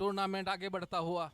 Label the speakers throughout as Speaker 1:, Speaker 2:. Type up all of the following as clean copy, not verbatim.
Speaker 1: Tournament आगे बढ़ता हुआ।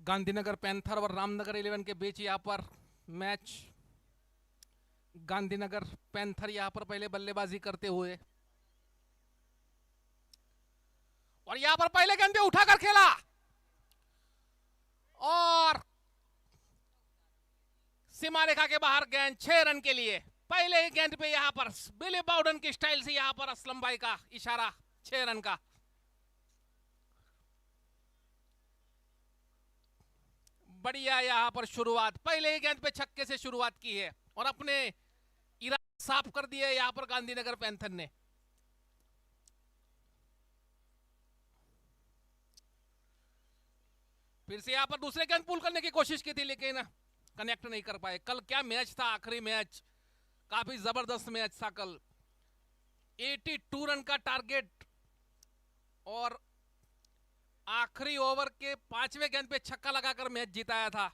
Speaker 1: गांधीनगर पैंथर और रामनगर 11 के बीच यहां पर मैच। गांधीनगर पैंथर यहां पर पहले बल्लेबाजी करते हुए और यहां पर पहले गेंद पे उठाकर खेला और सीमा रेखा के बाहर गेंद 6 रन के लिए। पहले ही गेंद पे यहां पर बिली बाउडन की स्टाइल से यहां पर असलम भाई का इशारा 6 रन का। बढ़िया यहां पर शुरुआत, पहले ही गेंद पे छक्के से शुरुआत की है और अपने इरादे साफ कर दिए यहां पर गांधीनगर पैंथर ने। फिर से यहां पर दूसरे गेंद पुल करने की कोशिश की थी लेकिन कनेक्ट नहीं कर पाए। कल क्या मैच था, आखिरी मैच, काफी जबरदस्त मैच था कल। 82 रन का टारगेट और आखिरी ओवर के 5वें गेंद पे छक्का लगाकर मैच जिताया था।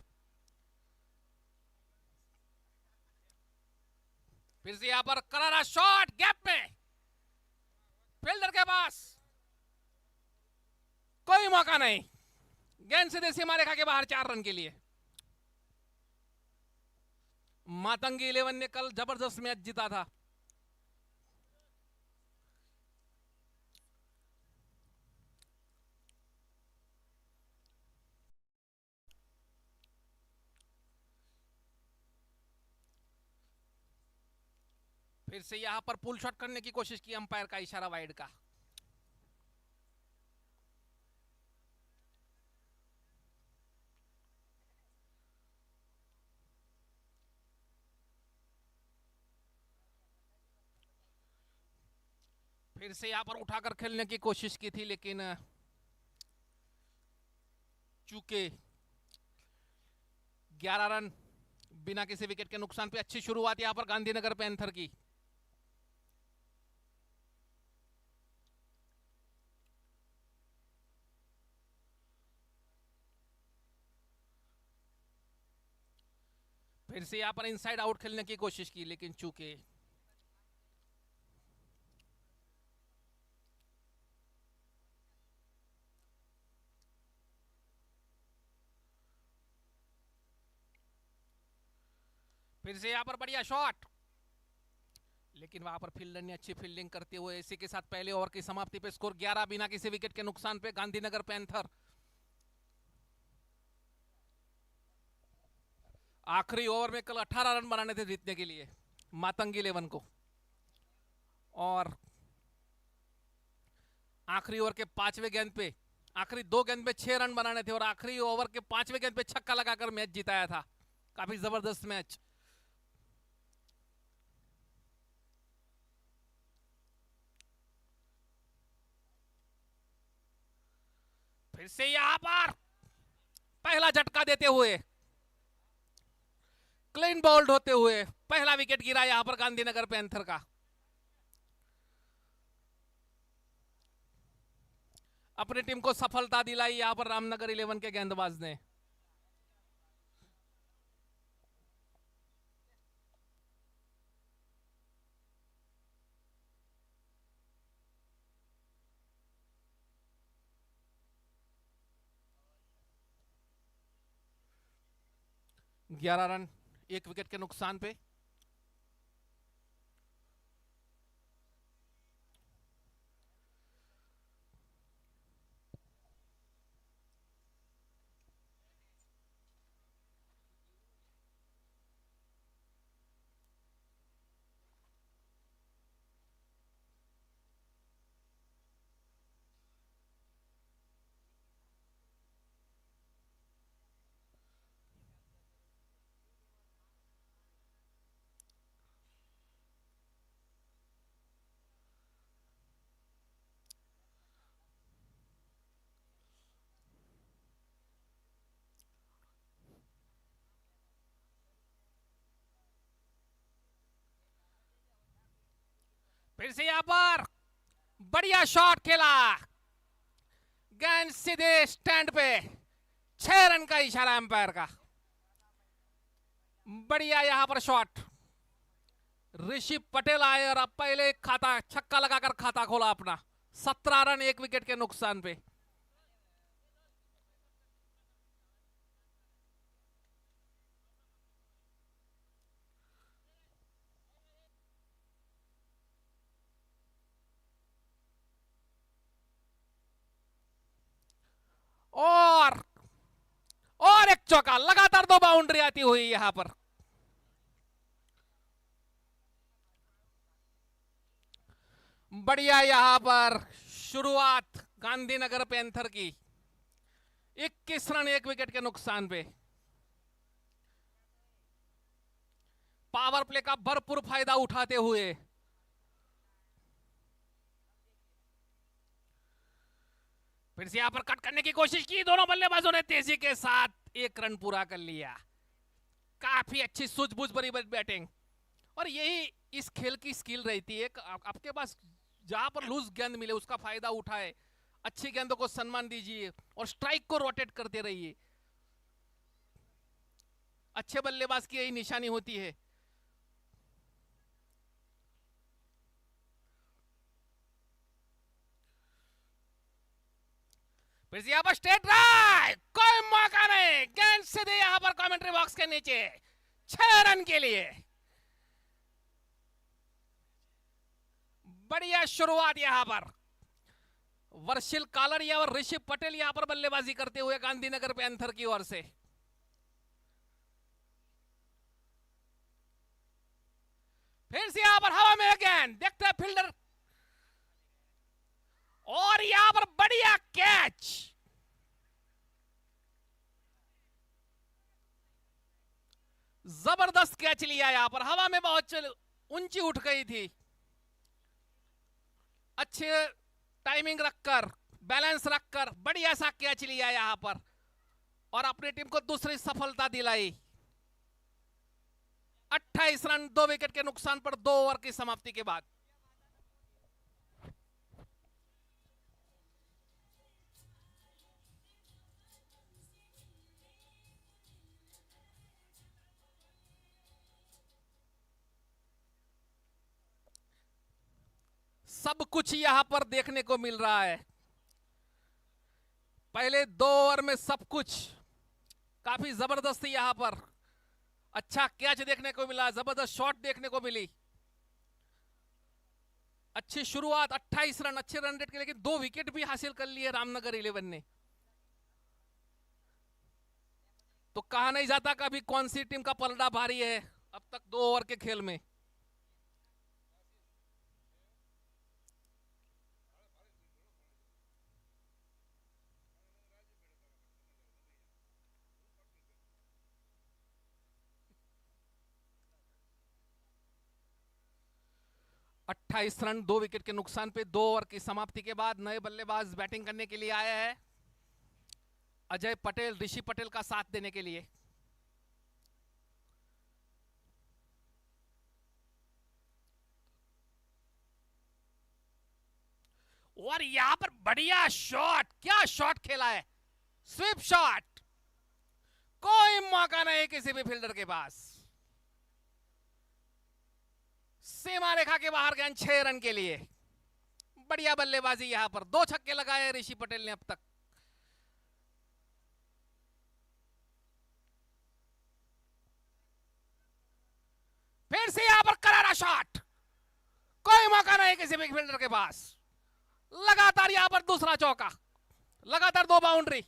Speaker 1: फिर से यहां पर करारा शॉट गैप में, फील्डर के पास कोई मौका नहीं। गेंद सीधे सीमा रेखा के बाहर 4 रन के लिए। मातंगी 11 ने कल जबरदस्त मैच जीता था। फिर से यहां पर पुल शॉट करने की कोशिश की, अंपायर का इशारा वाइड का। फिर से यहां पर उठाकर खेलने की कोशिश की थी लेकिन चूके 11 रन बिना किसी विकेट के नुकसान पे। अच्छी शुरुआत यहां पर गांधीनगर पैंथर की। फिर से यहां पर इनसाइड आउट खेलने की कोशिश की लेकिन चूके। फिर से यहां पर बढ़िया शॉट लेकिन वहां पर फील्डर ने अच्छी फील्डिंग करते हुए इसी के साथ पहले ओवर की समाप्ति पे स्कोर 11 बिना किसी विकेट के नुकसान पे गांधीनगर पैंथर आखिरी ओवर में कल 18 रन बनाने थे जीतने के लिए मातंगी 11 को। और आखिरी ओवर के 5वें गेंद पे, आखिरी 2 गेंद पे 6 रन बनाने थे और आखिरी ओवर के 5वें गेंद पे छक्का लगाकर मैच जिताया था। काफी जबरदस्त मैच। फिर से यहां पर पहला झटका देते हुए, क्लीन बॉल्ड होते हुए पहला विकेट गिरा यहां पर गांधीनगर पैंथर का। अपनी टीम को सफलता दिलाई यहां पर रामनगर 11 के गेंदबाज ने। ग्यारह रन 1 विकेट के नुकसान पे। फिर से यहां पर बढ़िया शॉट खेला, गेंद सीधे स्टैंड पे, 6 रन का इशारा एम्पायर का। बढ़िया यहां पर शॉट, ऋषभ पटेल आए और अब पहले खाता छक्का लगाकर खाता खोला अपना। 17 रन 1 विकेट के नुकसान पे। और एक चौका, लगातार 2 बाउंड्री आती हुई यहां पर। बढ़िया यहां पर शुरुआत गांधीनगर पैंथर की, 21 रन 1 विकेट के नुकसान पे। पावर प्ले का भरपूर फायदा उठाते हुए फिर से यहां पर कट करने की कोशिश की, दोनों बल्लेबाजों ने तेजी के साथ 1 रन पूरा कर लिया। काफी अच्छी सूझबूझ भरी बैटिंग, और यही इस खेल की स्किल रहती है। आपके पास जहां पर लूज गेंद मिले उसका फायदा उठाए, अच्छी गेंदों को सम्मान दीजिए और स्ट्राइक को रोटेट करते रहिए। अच्छे बल्लेबाज की यही निशानी होती है। फिर यहां पर स्ट्रेट ड्राइव, कोई मौका नहीं, गेंद सीधे यहां पर कमेंट्री बॉक्स के नीचे, 6 रन के लिए। बढ़िया शुरुआत यहां पर, वर्षिल कालरिया और ऋषभ पटेल यहां पर बल्लेबाजी करते हुए गांधीनगर पैंथर की ओर से। फिर से यहां पर हवा में गेंद, देखते हैं फील्डर, और यहां पर बढ़िया कैच, जबरदस्त कैच लिया यहां पर, हवा में बहुत ऊंची उठ गई थी। अच्छे टाइमिंग रखकर, बैलेंस रखकर बढ़िया सा कैच लिया यहां पर और अपनी टीम को दूसरी सफलता दिलाई। 28 रन 2 विकेट के नुकसान पर 2 ओवर की समाप्ति के बाद। सब कुछ यहां पर देखने को मिल रहा है। पहले 2 ओवर में सब कुछ काफी जबरदस्त यहां पर, अच्छा कैच देखने को मिला, जबरदस्त शॉट देखने को मिली, अच्छी शुरुआत, 28 रन, अच्छे रन रेट के, लेकिन 2 विकेट भी हासिल कर लिए रामनगर 11 ने। तो कहा नहीं जाता कभी कौन सी टीम का पलड़ा भारी है अब तक 2 ओवर के खेल में। अट्ठाईस रन 2 विकेट के नुकसान पे 2 ओवर की समाप्ति के बाद नए बल्लेबाज बैटिंग करने के लिए आया है, अजय पटेल, ऋषि पटेल का साथ देने के लिए। और यहां पर बढ़िया शॉट, क्या शॉट खेला है, स्वीप शॉट, कोई मौका नहीं किसी भी फील्डर के पास। सीमा रेखा के बाहर गेंद, 6 रन के लिए। बढ़िया बल्लेबाजी यहां पर, 2 छक्के लगाए ऋषि पटेल ने अब तक। फिर से यहां पर करारा शॉट, कोई मौका नहीं किसी भी फील्डर के पास। लगातार यहां पर दूसरा चौका, लगातार 2 बाउंड्री।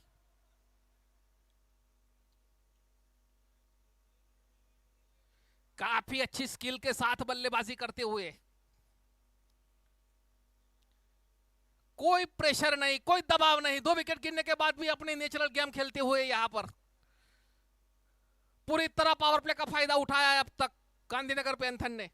Speaker 1: काफी अच्छी स्किल के साथ बल्लेबाजी करते हुए, कोई प्रेशर नहीं, कोई दबाव नहीं, 2 विकेट गिरने के बाद भी अपनी नेचुरल गेम खेलते हुए यहां पर पूरी तरह पावर प्ले का फायदा उठाया है अब तक गांधीनगर पैंथर ने।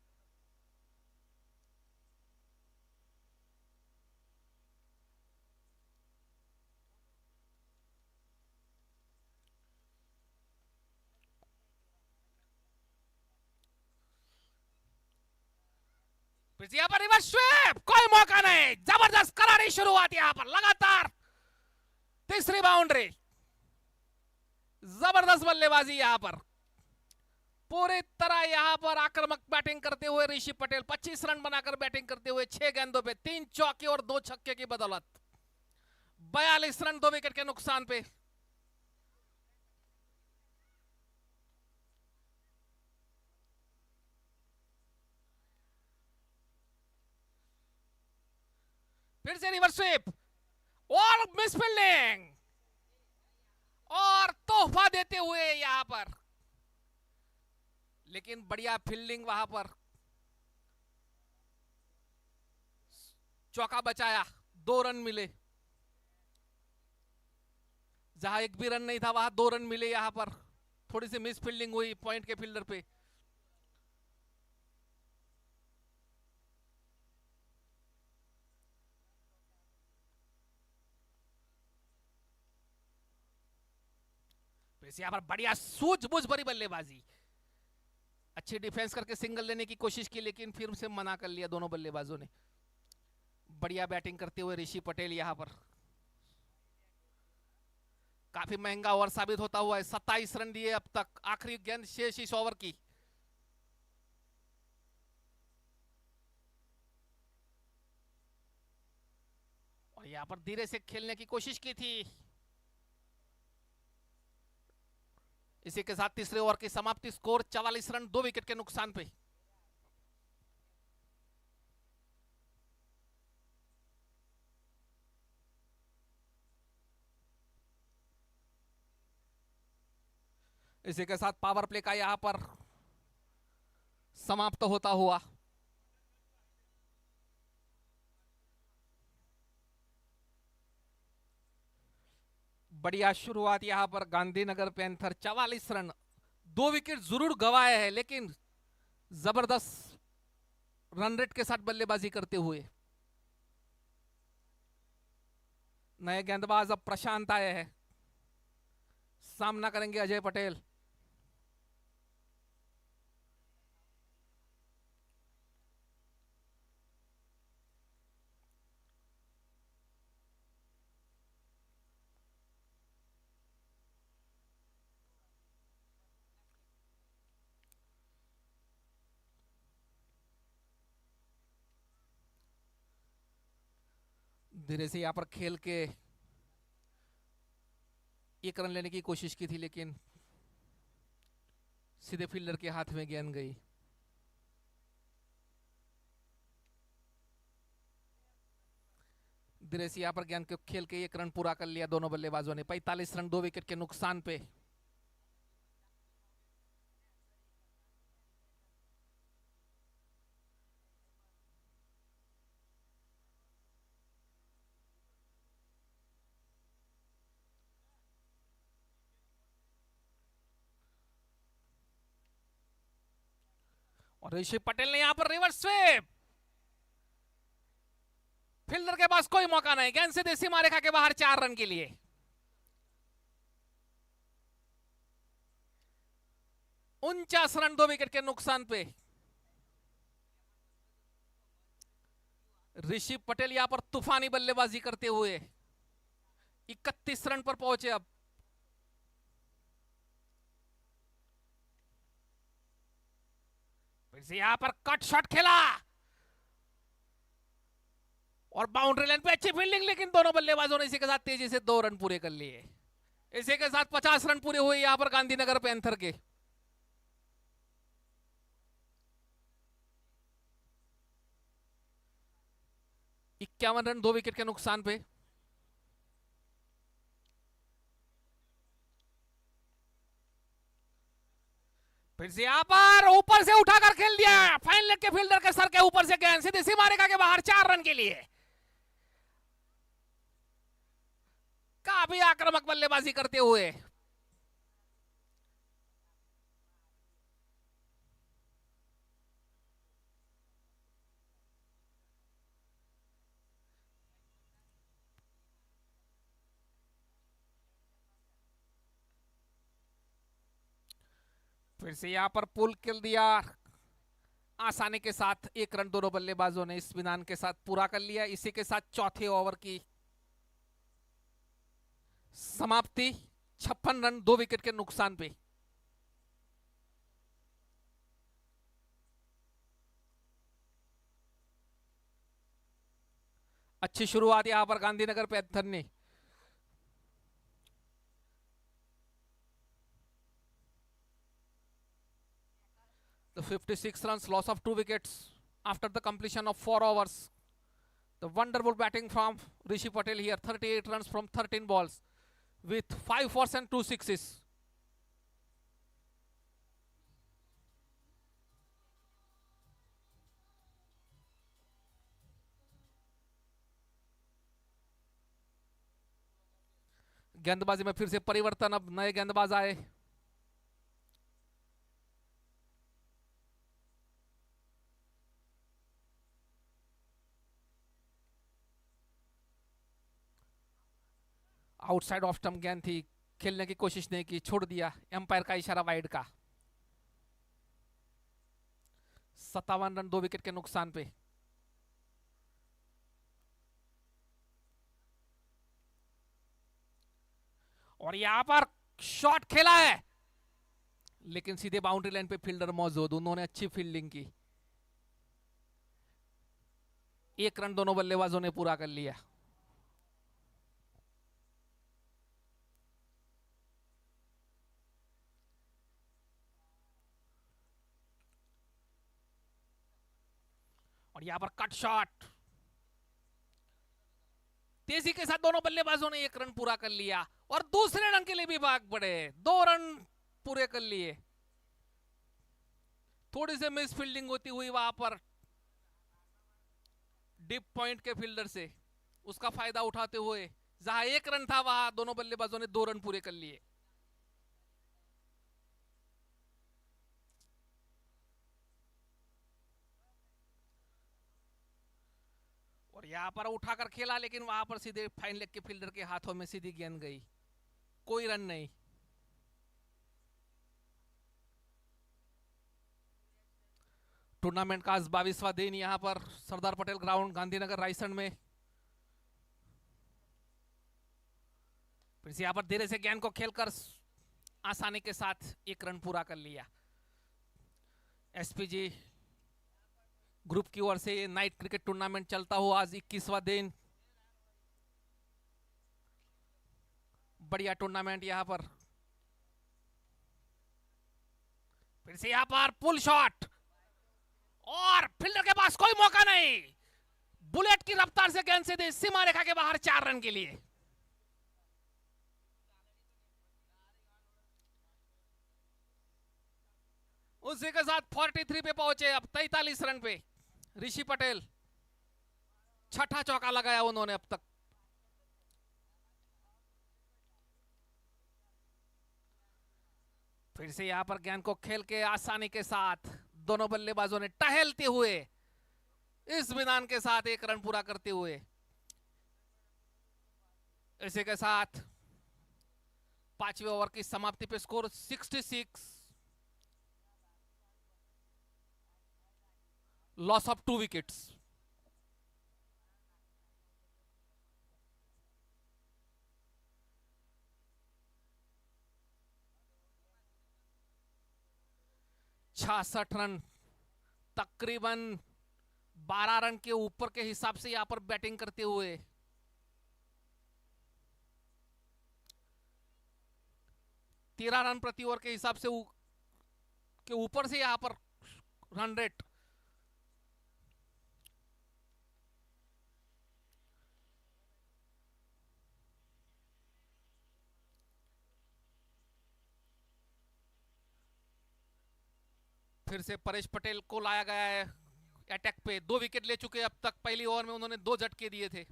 Speaker 1: फिर यहाँ पर रिवर्स स्वीप, कोई मौका नहीं, जबरदस्त करारी शुरुआत यहाँ पर, लगातार तीसरी बाउंड्री, जबरदस्त बल्लेबाजी यहाँ पर, पूरी तरह यहां पर आक्रामक बैटिंग करते हुए ऋषि पटेल 25 रन बनाकर बैटिंग करते हुए 6 गेंदों पे 3 चौके और 2 छक्के की बदौलत 42 रन 2 विकेट के नुकसान पे। फिर से रिवर्स स्वीप और मिस फील्डिंग और तोहफा देते हुए यहां पर, लेकिन बढ़िया फील्डिंग वहां पर, चौका बचाया, 2 रन मिले, जहां एक भी रन नहीं था वहां 2 रन मिले। यहां पर थोड़ी सी मिस फील्डिंग हुई पॉइंट के फील्डर पे। यहां पर बढ़िया सूझबूझ भरी बल्लेबाजी, अच्छी डिफेंस करके सिंगल लेने की कोशिश की, लेकिन फिर से मना कर लिया दोनों बल्लेबाजों ने। बढ़िया बैटिंग करते हुए ऋषि पटेल यहां पर काफी महंगा ओवर साबित होता हुआ है। 27 रन दिए अब तक, आखिरी गेंद शेष इस ओवर की। और यहां पर धीरे से खेलने की कोशिश की थी। इसी के साथ तीसरे ओवर की समाप्ति, स्कोर 44 रन 2 विकेट के नुकसान पे। इसी के साथ पावर प्ले का यहां पर समाप्त होता हुआ। बढ़िया शुरुआत यहां पर गांधीनगर पैंथर, 44 रन, 2 विकेट जरूर गंवाए हैं, लेकिन जबरदस्त रन रेट के साथ बल्लेबाजी करते हुए। नए गेंदबाज अब प्रशांत आए हैं, सामना करेंगे अजय पटेल। धीरे से यहां पर खेल के 1 रन लेने की कोशिश की थी, लेकिन सीधे फील्डर के हाथ में गेंद गई। धीरे से यहां पर गेंद को खेल के 1 रन पूरा कर लिया दोनों बल्लेबाजों ने। 45 रन 2 विकेट के नुकसान पे। और ऋषि पटेल ने यहां पर रिवर्स स्वीप, फील्डर के पास कोई मौका नहीं, गेंद से देसी मारेखा के बाहर 4 रन के लिए। 49 रन 2 विकेट के नुकसान पे। ऋषि पटेल यहां पर तूफानी बल्लेबाजी करते हुए 31 रन पर पहुंचे अब। फिर से यहां पर कट शॉट खेला और बाउंड्री लाइन पे अच्छी फील्डिंग, लेकिन दोनों बल्लेबाजों ने इसी के साथ तेजी से 2 रन पूरे कर लिए। इसी के साथ 50 रन पूरे हुए यहां पर गांधीनगर पैंथर के। इक्यावन रन 2 विकेट के नुकसान पे। फिर से यहां पर ऊपर से उठाकर खेल दिया, फाइन लेग के फील्डर के सर के ऊपर से गेंद सीधी सी मारेगा के बाहर 4 रन के लिए। काफी आक्रामक बल्लेबाजी करते हुए। फिर से यहां पर पुल किल दिया आसानी के साथ 1 रन दोनों बल्लेबाजों ने इस विधान के साथ पूरा कर लिया। इसी के साथ चौथे ओवर की समाप्ति 56 रन 2 विकेट के नुकसान पे। अच्छी शुरुआत यहां पर गांधीनगर पैंथर ने। The 56 runs, loss of 2 wickets after the completion of 4 overs. The wonderful batting from Rishi Patel here, 38 runs from 13 balls with 5 fours and 2 sixes. गेंदबाजी में फिर से परिवर्तन, अब नए गेंदबाज आए। आउटसाइड ऑफ स्टंप गेंद थी, खेलने की कोशिश नहीं की, छोड़ दिया। एम्पायर का इशारा वाइड का। 57 रन 2 विकेट के नुकसान पे। और यहां पर शॉट खेला है लेकिन सीधे बाउंड्री लाइन पे फील्डर मौजूद, उन्होंने अच्छी फील्डिंग की। 1 रन दोनों बल्लेबाजों ने पूरा कर लिया। और यहां पर कट शॉट, तेजी के साथ दोनों बल्लेबाजों ने 1 रन पूरा कर लिया और दूसरे रन के लिए भी भाग पड़े। 2 रन पूरे कर लिए। थोड़ी सी मिस फील्डिंग होती हुई वहां पर डीप पॉइंट के फील्डर से, उसका फायदा उठाते हुए जहां 1 रन था वहां दोनों बल्लेबाजों ने 2 रन पूरे कर लिए। और यहां पर उठाकर खेला लेकिन वहां पर सीधे फाइन लेग के फील्डर के हाथों में सीधी गेंद गई, कोई रन नहीं। टूर्नामेंट का आज 22वां दिन यहां पर सरदार पटेल ग्राउंड गांधीनगर रायसन में। फिर से यहां पर धीरे से गेंद को खेलकर आसानी के साथ 1 रन पूरा कर लिया। एसपीजी ग्रुप की ओर से नाइट क्रिकेट टूर्नामेंट चलता हुआ आज 21वां दिन। बढ़िया टूर्नामेंट यहां पर। फिर से यहां पर पुल शॉट और फील्डर के पास कोई मौका नहीं। बुलेट की रफ्तार से गेंद सीधे सीमा रेखा के बाहर 4 रन के लिए। उसी के साथ 43 पे पहुंचे, अब 43 रन पे ऋषि पटेल। छठा चौका लगाया उन्होंने अब तक। फिर से यहां पर गेंद को खेल के आसानी के साथ दोनों बल्लेबाजों ने टहलते हुए इस विधान के साथ 1 रन पूरा करते हुए, इसी के साथ 5वें ओवर की समाप्ति पे स्कोर 66, लॉस ऑफ 2 विकेट्स। छियासठ रन, तकरीबन 12 रन के ऊपर के हिसाब से यहां पर बैटिंग करते हुए 13 रन प्रति ओवर के हिसाब से के ऊपर से यहां पर रन रेट। फिर से परेश पटेल को लाया गया है अटैक पे। 2 विकेट ले चुके अब तक, पहली ओवर में उन्होंने 2 झटके दिए थे।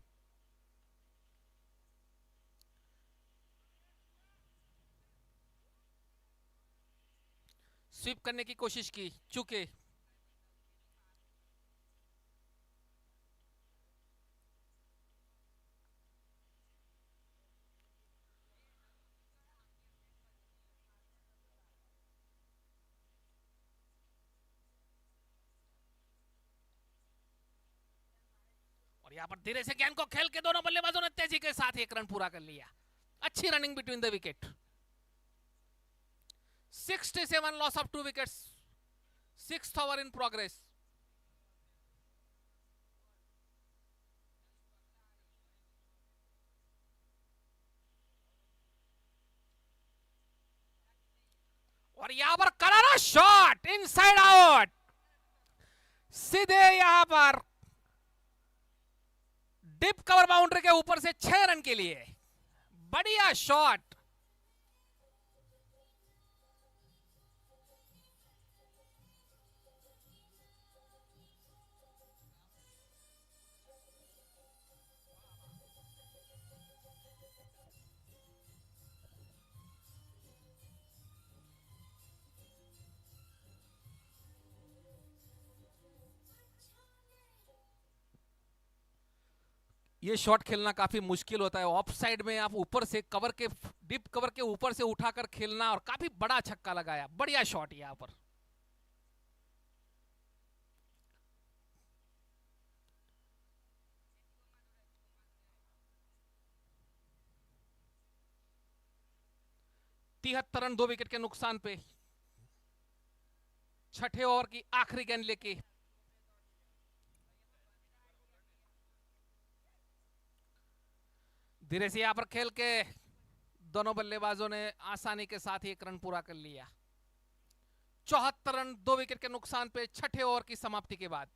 Speaker 1: स्वीप करने की कोशिश की, चुके। यहाँ पर धीरे से गेंद को खेल के दोनों बल्लेबाजों ने तेजी के साथ 1 रन पूरा कर लिया। अच्छी running between the wicket. 67 loss of 2 wickets. 6th over in progress. और यहां पर करारा शॉट इनसाइड आउट, सीधे यहां पर डिप कवर बाउंड्री के ऊपर से 6 रन के लिए। बढ़िया शॉट। ये शॉट खेलना काफी मुश्किल होता है। ऑफ साइड में आप ऊपर से कवर के डीप कवर के ऊपर से उठाकर खेलना, और काफी बड़ा छक्का लगाया। बढ़िया शॉट यहां पर। तिहत्तर रन 2 विकेट के नुकसान पे। 6ठे ओवर की आखिरी गेंद लेके धीरे से यहां पर खेल के दोनों बल्लेबाजों ने आसानी के साथ 1 रन पूरा कर लिया। 74 रन 2 विकेट के नुकसान पे 6ठे ओवर की समाप्ति के बाद।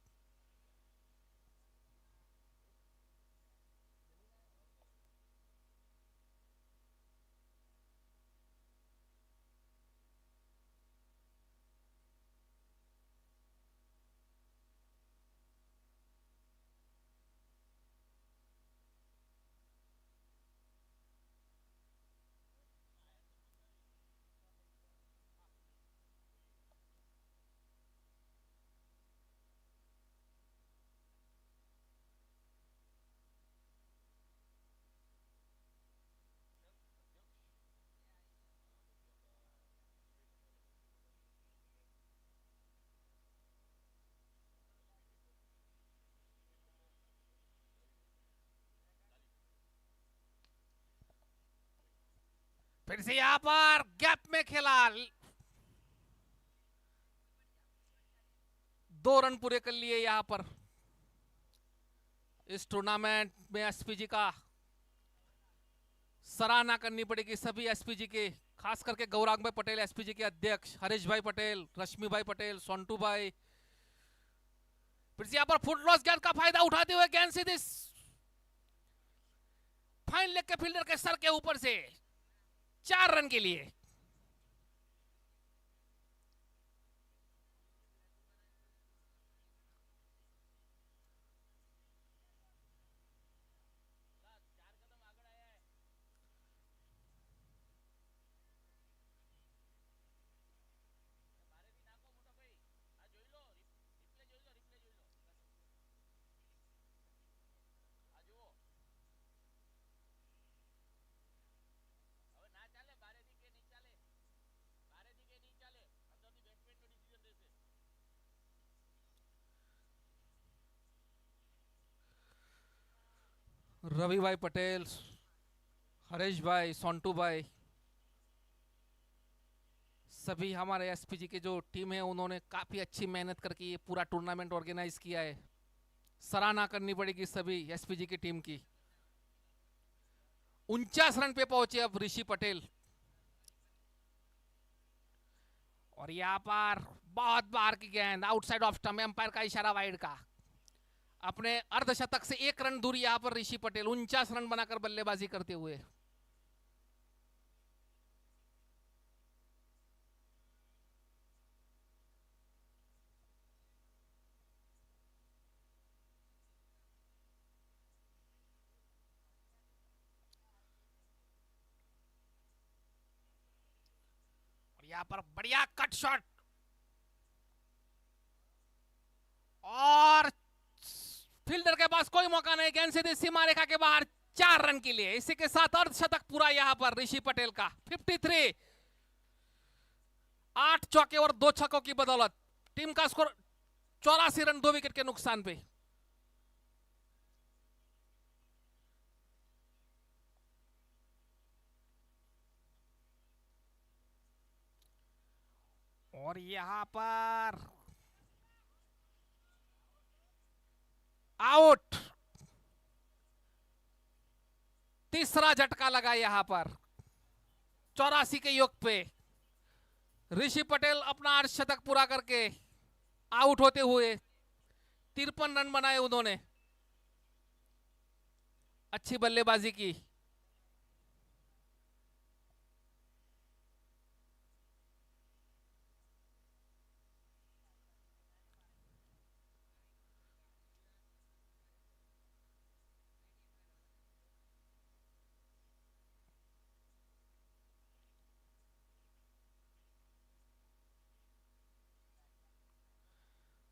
Speaker 1: फिर से यहां पर गैप में खेला। 2 रन पूरे कर लिए यहां पर। इस टूर्नामेंट में एसपीजी का सराहना करनी पड़ेगी सभी एसपीजी के, खास करके गौरांग भाई पटेल एसपीजी के अध्यक्ष, हरीश भाई पटेल, रश्मि भाई पटेल, सोंटू भाई। फिर से यहां पर फुट लॉस गेंद का फायदा उठाते हुए गेंद सीधे फाइन लेग के फील्डर के सर के ऊपर से 4 रन के लिए। रवि भाई पटेल, हरीश भाई, सोंटू भाई, सभी हमारे एसपीजी के जो टीम है उन्होंने काफी अच्छी मेहनत करके ये पूरा टूर्नामेंट ऑर्गेनाइज किया है। सराहना करनी पड़ेगी सभी एसपीजी की टीम की। 49 रन पे पहुंचे अब ऋषि पटेल। और यहां पर बहुत बार की गेंद आउटसाइड ऑफ स्टंप, एम्पायर का इशारा वाइड का। अपने अर्धशतक से 1 रन दूर यहां पर ऋषि पटेल 49 रन बनाकर बल्लेबाजी करते हुए। और यहां पर बढ़िया कट शॉट और फील्डर के पास कोई मौका नहीं, गेंद सीधे सीमा रेखा के बाहर 4 रन के लिए। इसी के साथ अर्धशतक पूरा यहां पर ऋषि पटेल का। 53, 8 चौके और 2 छक्कों की बदौलत टीम का स्कोर 84 रन 2 विकेट के नुकसान पे। और यहां पर आउट। तीसरा झटका लगा यहां पर 84 के योग पे। ऋषि पटेल अपना अर्धशतक पूरा करके आउट होते हुए 53 रन बनाए उन्होंने। अच्छी बल्लेबाजी की।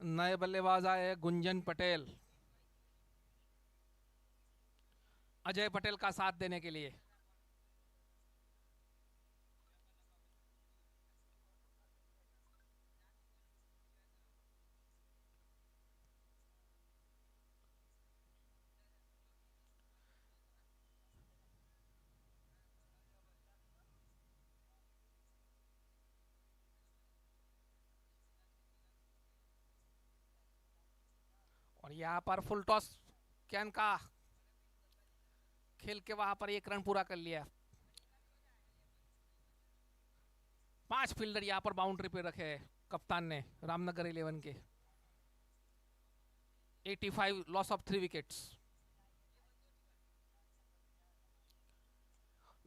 Speaker 1: नए बल्लेबाज आए गुंजन पटेल, अजय पटेल का साथ देने के लिए। और यहां पर फुल टॉस कैन का खेल के वहां पर 1 रन पूरा कर लिया। 5 फील्डर यहां पर बाउंड्री पे रखे कप्तान ने रामनगर 11 के। 85 लॉस ऑफ 3 विकेट्स।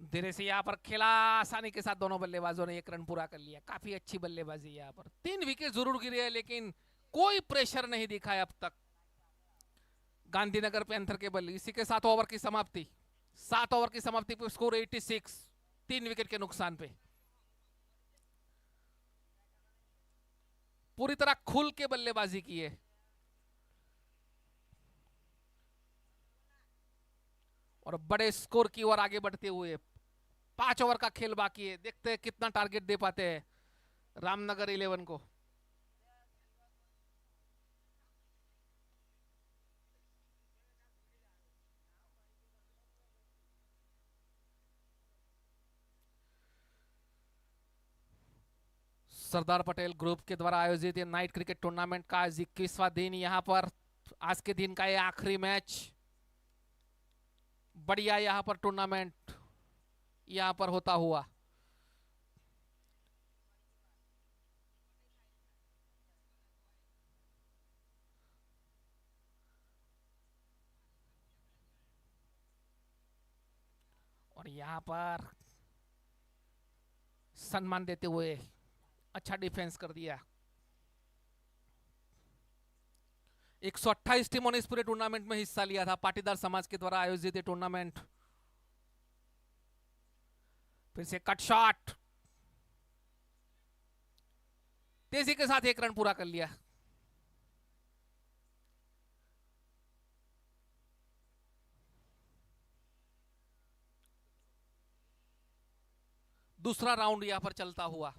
Speaker 1: धीरे से यहां पर खेला आसानी के साथ, दोनों बल्लेबाजों ने 1 रन पूरा कर लिया। काफी अच्छी बल्लेबाजी यहां पर। 3 विकेट जरूर गिरे हैं लेकिन कोई प्रेशर नहीं दिखा है अब तक गांधीनगर पैंथर के बल्ले। इसी के 7 ओवर की समाप्ति। 7 ओवर की समाप्ति पे स्कोर 86, 3 विकेट के नुकसान पे। पूरी तरह खुल के बल्लेबाजी की है। और बड़े स्कोर की ओर आगे बढ़ते हुए 5 ओवर का खेल बाकी है। देखते हैं कितना टारगेट दे पाते हैं रामनगर 11 को। सरदार पटेल ग्रुप के द्वारा आयोजित नाइट क्रिकेट टूर्नामेंट का 21वां दिन यहां पर। आज के दिन का ये आखिरी मैच। बढ़िया यहां पर टूर्नामेंट यहां पर होता हुआ। और यहां पर सम्मान देते हुए अच्छा डिफेंस कर दिया। 128 टीमों ने इस पूरे टूर्नामेंट में हिस्सा लिया था। पाटीदार समाज के द्वारा आयोजित टूर्नामेंट। फिर से कट शॉट, तेजी के साथ 1 रन पूरा कर लिया। दूसरा राउंड यहां पर चलता हुआ।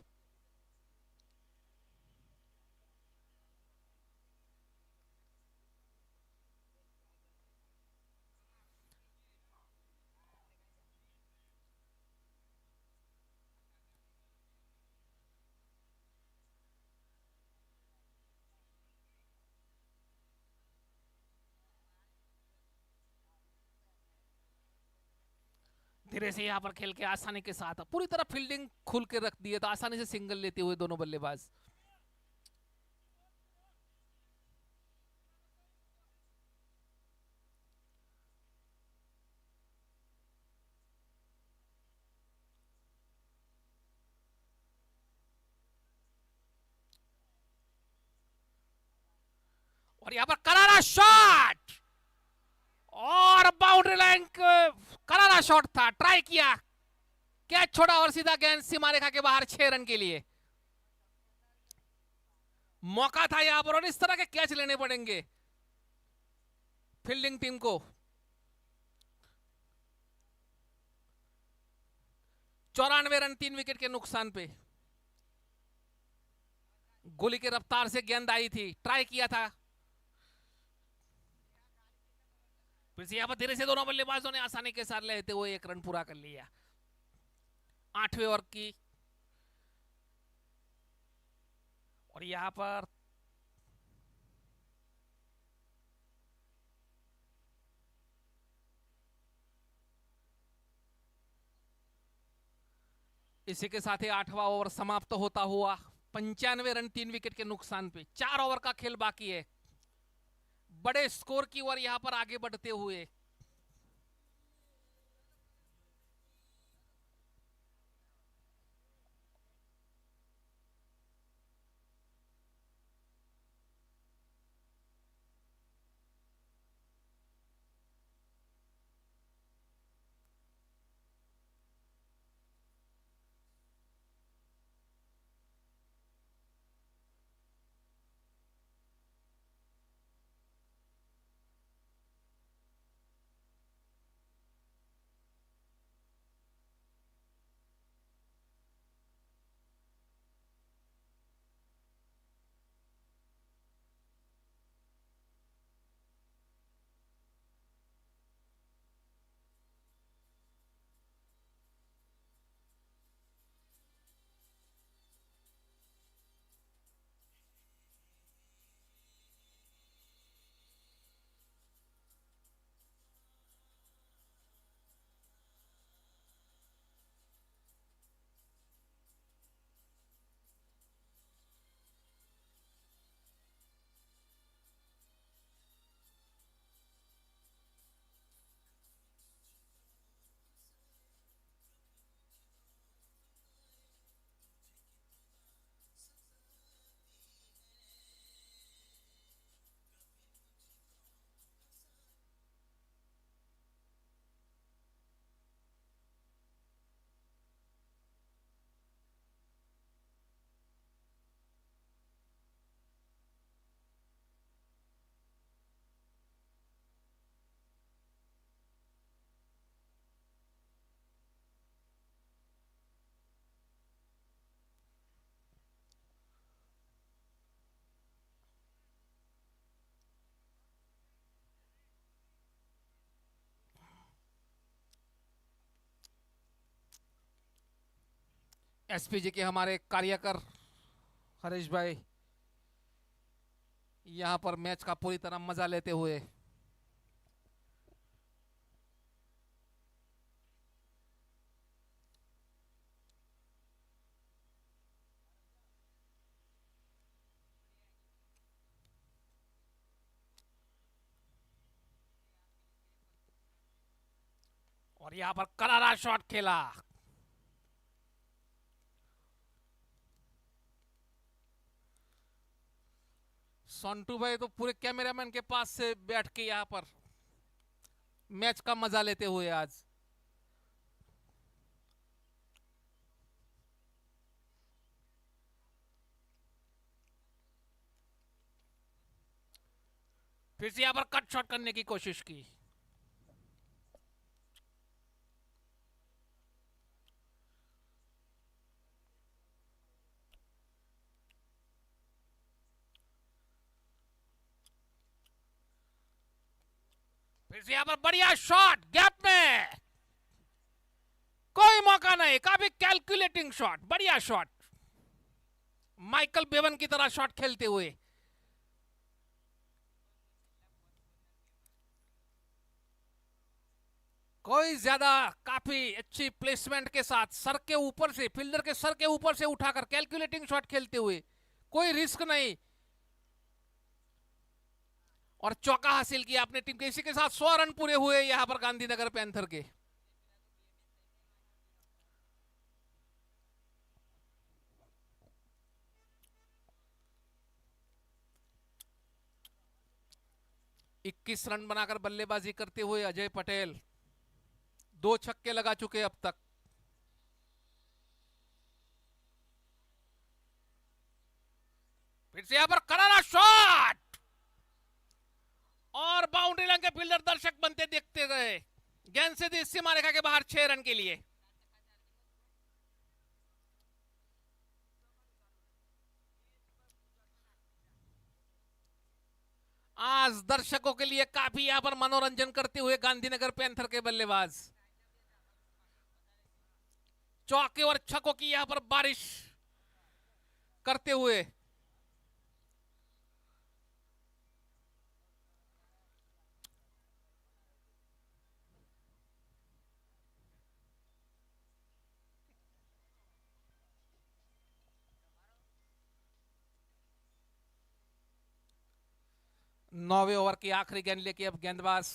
Speaker 1: धीरे से यहां पर खेल के आसानी के साथ पूरी तरह फील्डिंग खुल के रख दिए तो आसानी से सिंगल लेते हुए दोनों बल्लेबाज। और यहां पर करारा शॉट और बाउंड्री लाइन करारा शॉट था। ट्राई किया, कैच छोड़ा और सीधा गेंद सीमा रेखा के बाहर 6 रन के लिए। मौका था यहां पर और इस तरह के कैच लेने पड़ेंगे फील्डिंग टीम को। 94 रन 3 विकेट के नुकसान पे। गोली के रफ्तार से गेंद आई थी, ट्राई किया था। फिर से यहां पर धीरे से दोनों बल्लेबाजों ने आसानी के साथ लेते हुए 1 रन पूरा कर लिया। 8वें ओवर की और यहां पर इसी के साथ ही 8वां ओवर समाप्त होता हुआ 95 रन 3 विकेट के नुकसान पे। 4 ओवर का खेल बाकी है। बड़े स्कोर की ओर यहां पर आगे बढ़ते हुए एसपीजी के हमारे कार्यकर हरीश भाई यहां पर मैच का पूरी तरह मजा लेते हुए और यहां पर करारा शॉट खेला। संटू भाई तो पूरे कैमरामैन के पास से बैठ के यहां पर मैच का मजा लेते हुए आज फिर से यहां पर कट शॉट करने की कोशिश की। फिर से यहां पर बढ़िया शॉट गैप में, कोई मौका नहीं, काफी कैलकुलेटिंग शॉट, बढ़िया शॉट, माइकल बेवन की तरह शॉट खेलते हुए। कोई ज्यादा काफी अच्छी प्लेसमेंट के साथ सर के ऊपर से, फील्डर के सर के ऊपर से उठाकर कैलकुलेटिंग शॉट खेलते हुए, कोई रिस्क नहीं और चौका हासिल किया अपने टीम के। इसी के साथ 100 रन पूरे हुए यहां पर गांधीनगर पैंथर के। इक्कीस रन बनाकर बल्लेबाजी करते हुए अजय पटेल 2 छक्के लगा चुके अब तक। फिर से यहां पर करारा शॉट और बाउंड्री लाइन के फील्डर दर्शक बनते देखते गए। गेंद से दी सीमा रेखा के बाहर 6 रन के लिए। आज दर्शकों के लिए काफी यहां पर मनोरंजन करते हुए गांधीनगर पैंथर के बल्लेबाज चौके और छक्कों की यहां पर बारिश करते हुए 9वें ओवर की आखिरी गेंद लेके अब गेंदबाज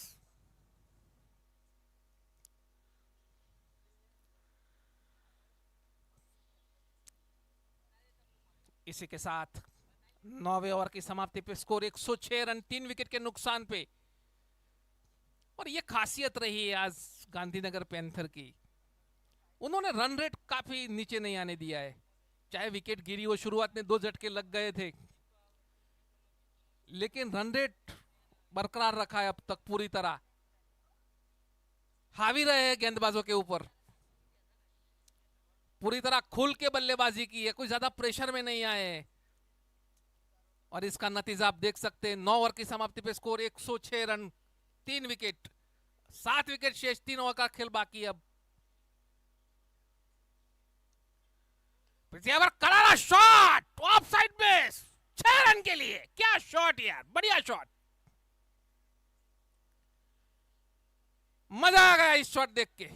Speaker 1: इसी के साथ 9वें ओवर की समाप्ति पे स्कोर 106 रन 3 विकेट के नुकसान पे। और ये खासियत रही है आज गांधीनगर पैंथर की, उन्होंने रन रेट काफी नीचे नहीं आने दिया है। चाहे विकेट गिरी हो, शुरुआत में 2 झटके लग गए थे, लेकिन रन रेट बरकरार रखा है अब तक पूरी तरह। हावी रहे हैं गेंदबाजों के ऊपर, पूरी तरह खुल के बल्लेबाजी की है, कोई ज्यादा प्रेशर में नहीं आए। और इसका नतीजा आप देख सकते हैं, 9 ओवर की समाप्ति पे स्कोर 106 रन 3 विकेट, 7 विकेट शेष, 3 ओवर का खेल बाकी। अब करारा shot of side base, 6 run के लिए। क्या शॉट यार, बढ़िया शॉट, मजा आ गया इस शॉट देख के।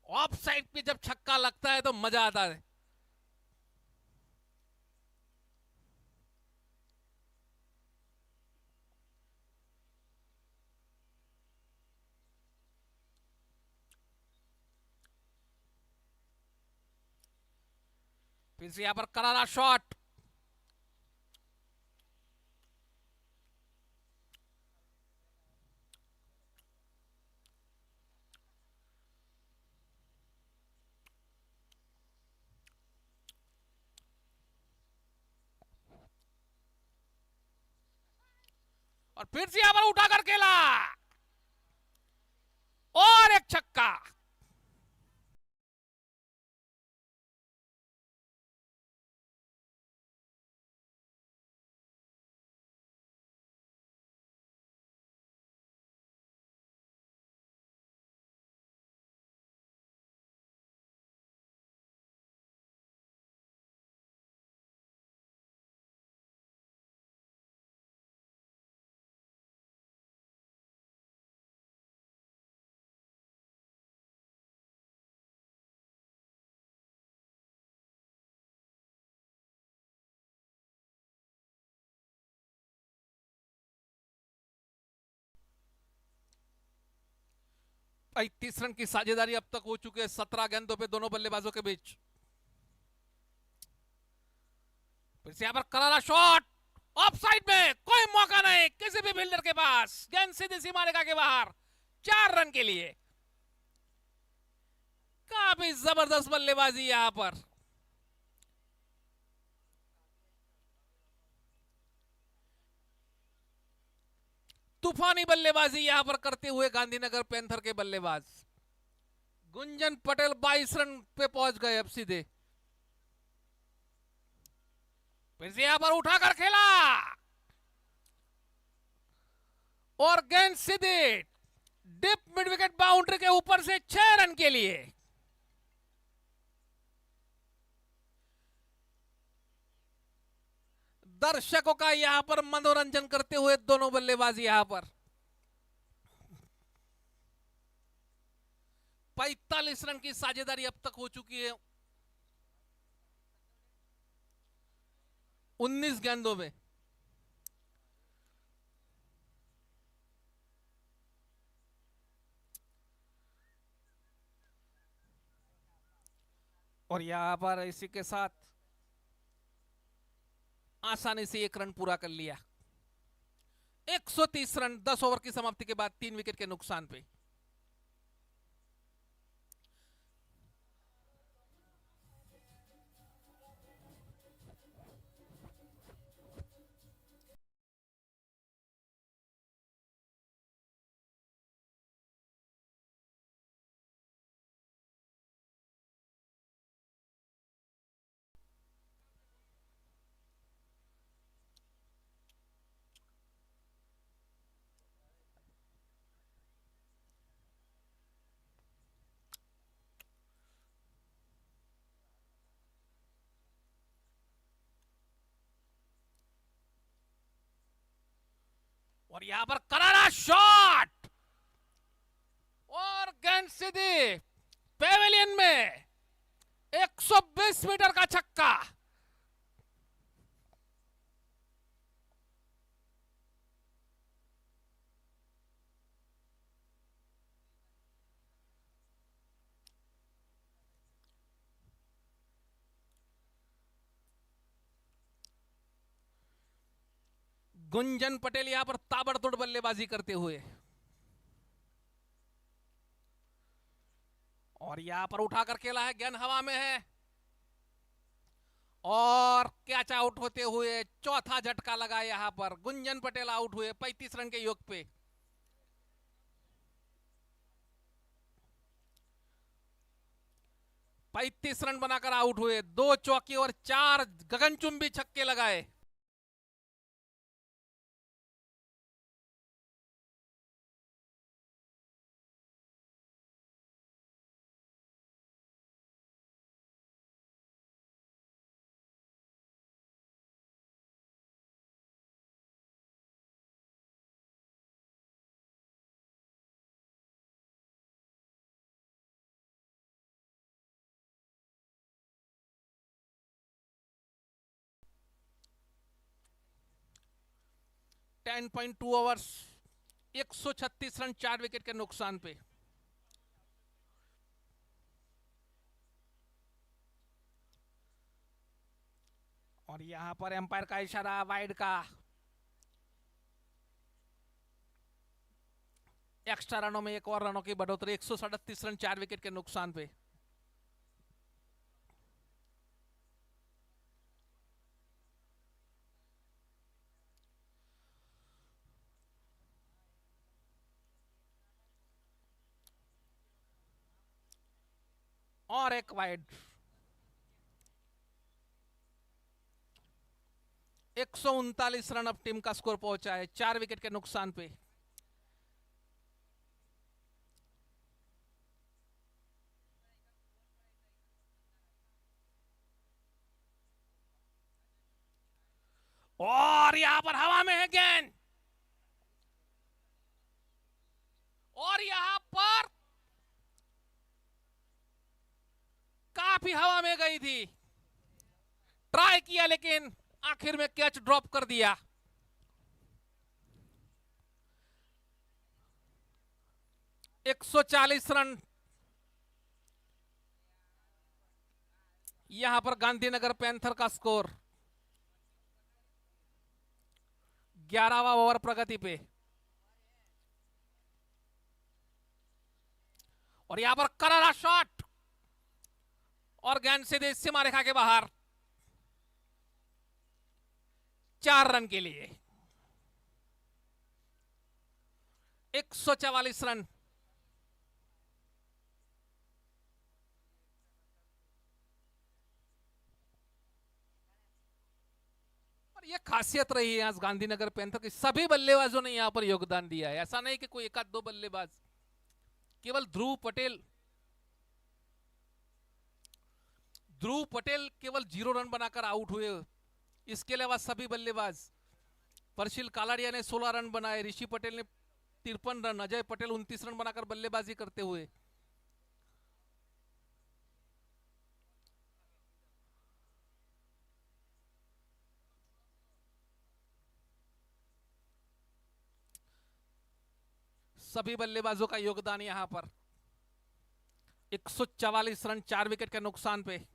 Speaker 1: ऑफ साइड पे जब छक्का लगता है तो मजा आता है। फिर से यहां पर करारा शॉट, और फिर से यहां पर उठाकर खेला और एक छक्का। भाई 30 रन की साझेदारी अब तक हो चुकी है 17 गेंदों पे दोनों बल्लेबाजों के बीच। फिर से यहां पर करारा शॉट, ऑफ साइड में, कोई मौका नहीं किसी भी फील्डर के पास, गेंद सीधी सीमा रेखा के बाहर, 4 रन के लिए। काफी जबरदस्त बल्लेबाजी यहां पर। तूफानी बल्लेबाजी यहां पर करते हुए गांधीनगर पैंथर के बल्लेबाज गुंजन पटेल 22 रन पे पहुंच गए अब सीधे। फिर से यहां पर उठाकर खेला और गेंद सीधे डिप मिड विकेट बाउंड्री के ऊपर से 6 रन के लिए। दर्शकों का यहां पर मनोरंजन करते हुए दोनों बल्लेबाज यहां पर 45 रन की साझेदारी अब तक हो चुकी है 19 गेंदों में। और यहां पर इसी के साथ आसानी से 1 रन पूरा कर लिया। 130 रन 10 ओवर की समाप्ति के बाद 3 विकेट के नुकसान पे। और यहां पर करारा शॉट और गेंद सीधी पेविलियन में, 120 मीटर का छक्का। गुंजन पटेल यहां पर ताबड़तोड़ बल्लेबाजी करते हुए, और यहां पर उठाकर खेला है, गेंद हवा में है और कैच आउट होते हुए चौथा झटका लगा। यहां पर गुंजन पटेल आउट हुए 35 रन के योग पे। पैंतीस रन बनाकर आउट हुए, 2 चौके और 4 गगनचुंबी छक्के लगाए। Ten point two overs, 136 run 4 wicket के नुकसान पे। और यहां पर एम्पायर का इशारा वाइड का। एक्स्ट्रा रनों में एक और रनों की बढ़ोतरी, 137 रन 4 विकेट के नुकसान पे। और एक वाइड, 139 रन अब टीम का स्कोर पहुंचा है 4 विकेट के नुकसान पे। और यहां पर हवा में है गेंद, और यहां पर काफी हवा में गई थी, ट्राई किया लेकिन आखिर में कैच ड्रॉप कर दिया। एक 140 रन यहां पर गांधीनगर पैंथर का स्कोर। 11वां ओवर प्रगति पे, और यहां पर करारा शॉट और गेंद सीधे सीमा रेखा के बाहर। 4 रन के लिए 144 रन। और यह खासियत रही है आज गांधीनगर पैंथर की, सभी बल्लेबाजों ने यहां पर योगदान दिया है। ऐसा नहीं कि कोई एक आध दो बल्लेबाज, केवल ध्रुव पटेल केवल 0 रन बनाकर आउट हुए। इसके अलावा सभी बल्लेबाज, परशिल कालाडिया ने 16 रन बनाए, ऋषि पटेल ने 53 रन, अजय पटेल 29 रन बनाकर बल्लेबाजी करते हुए। सभी बल्लेबाजों का योगदान यहां पर। 144 रन 4 विकेट के नुकसान पे।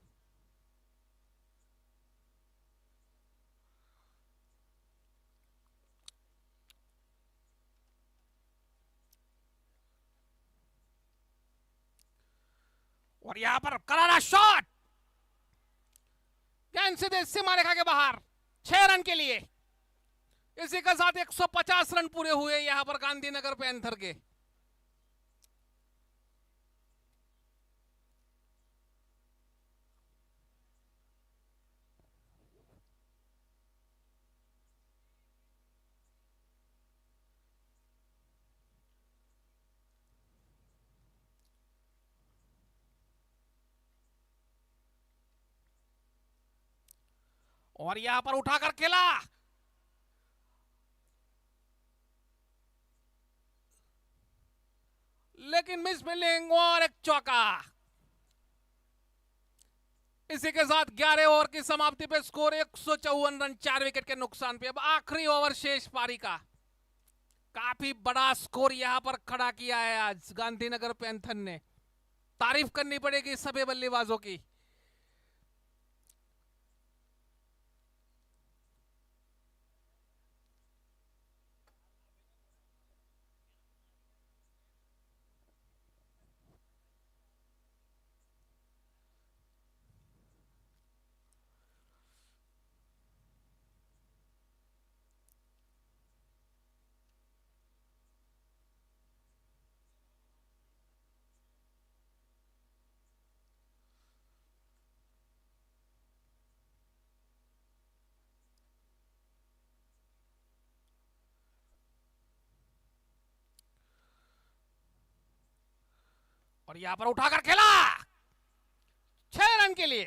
Speaker 1: और यहां पर करारा शॉट, गेंद सीधे सीमा रेखा के बाहर, 6 रन के लिए। इसी के साथ 150 रन पूरे हुए यहां पर गांधीनगर पैंथर के। और यहां पर उठाकर खेला, लेकिन मिस फील्डिंग और एक चौका। इसी के साथ 11 ओवर की समाप्ति पे स्कोर 154 रन 4 विकेट के नुकसान पे। अब आखिरी ओवर शेष पारी का। काफी बड़ा स्कोर यहां पर खड़ा किया है आज गांधीनगर पैंथर ने। तारीफ करनी पड़ेगी सभी बल्लेबाजों की। और यहां पर उठाकर खेला 6 रन के लिए।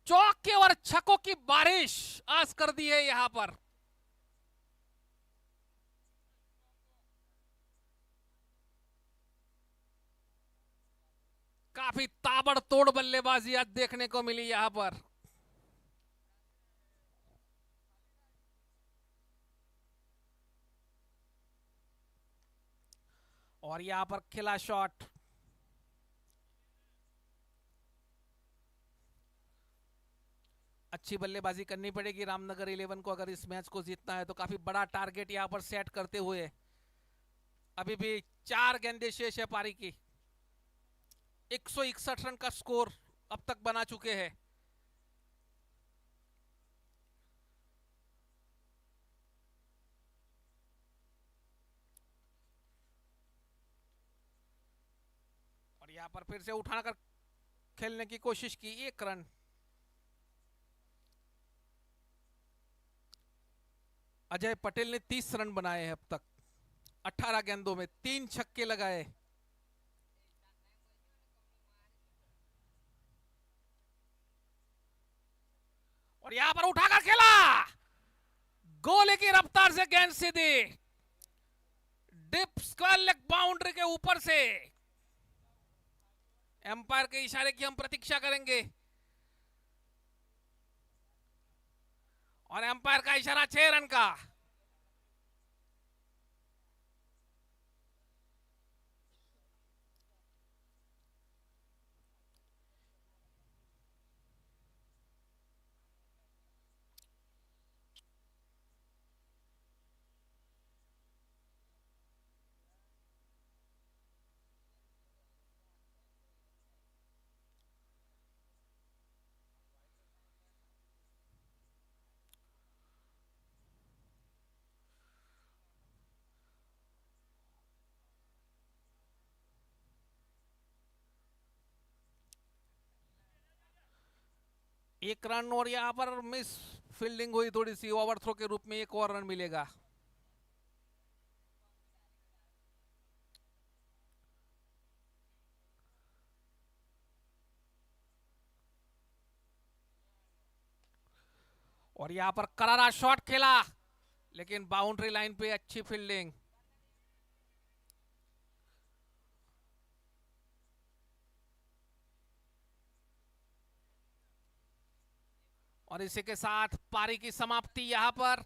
Speaker 1: चौके और छक्कों की बारिश आज कर दी है यहां पर। काफी ताबड़तोड़ बल्लेबाजी आज देखने को मिली यहां पर। और यहां पर खिला शॉट। अच्छी बल्लेबाजी करनी पड़ेगी रामनगर 11 को अगर इस मैच को जीतना है तो। काफी बड़ा टारगेट यहां पर सेट करते हुए अभी भी 4 गेंदें शेष है पारी की। 161 रन का स्कोर अब तक बना चुके हैं। और यहां पर फिर से उठाकर खेलने की कोशिश की। 1 रन। अजय पटेल ने 30 रन बनाए हैं अब तक 18 गेंदों में। 3 छक्के लगाए। और यहां पर उठाकर खेला। गोले की रफ्तार से गेंद सीधी डिप स्क्वायर लेग बाउंड्री के ऊपर से। एम्पायर के इशारे की हम प्रतीक्षा करेंगे। और एम्पायर का इशारा 6 रन का। एक रन और यहां पर मिस फील्डिंग हुई थोड़ी सी। ओवरथ्रो के रूप में 1 और रन मिलेगा। और यहां पर करारा शॉट खेला लेकिन बाउंड्री लाइन पे अच्छी फील्डिंग। और इसी के साथ पारी की समाप्ति यहां पर।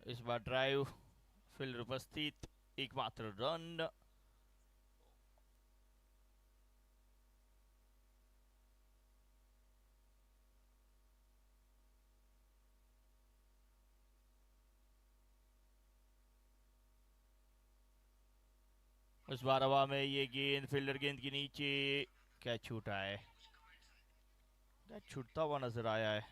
Speaker 2: इस बार ड्राइव फील्डर उपस्थित, एकमात्र रन। इस बार हवा में ये गेंद, फील्डर गेंद के नीचे, कैच छूटा है, कैच छूटता हुआ नजर आया है।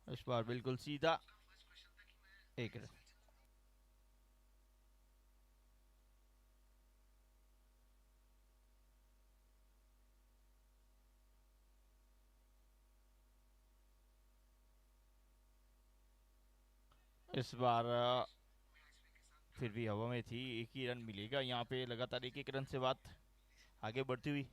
Speaker 2: इस बार बिल्कुल सीधा, एक रन। इस बार फिर भी हवा में थी, एक ही रन मिलेगा यहाँ पे, लगातार एक एक रन से बात आगे बढ़ती हुई।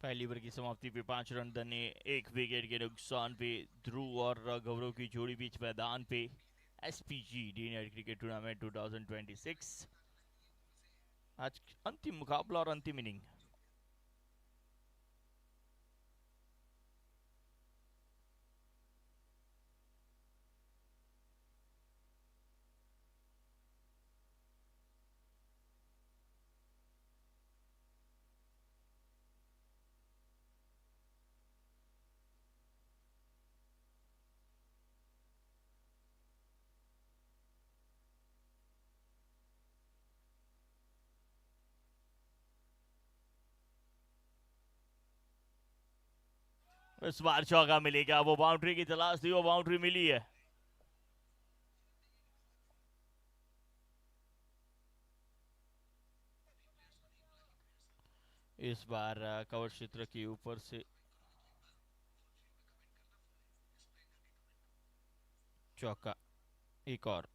Speaker 2: पहली ओवर की समाप्ति पे 5 रन बने, एक विकेट के नुकसान पे। ध्रुव और गौरव की जोड़ी बीच मैदान पे। SPG day night cricket tournament 2026 आज अंतिम मुकाबला और अंतिम इनिंग। इस बार चौका मिलेगा, वो बाउंड्री की तलाश थी, वो बाउंड्री मिली है। इस बार कवर क्षेत्र के ऊपर से चौका, एक और।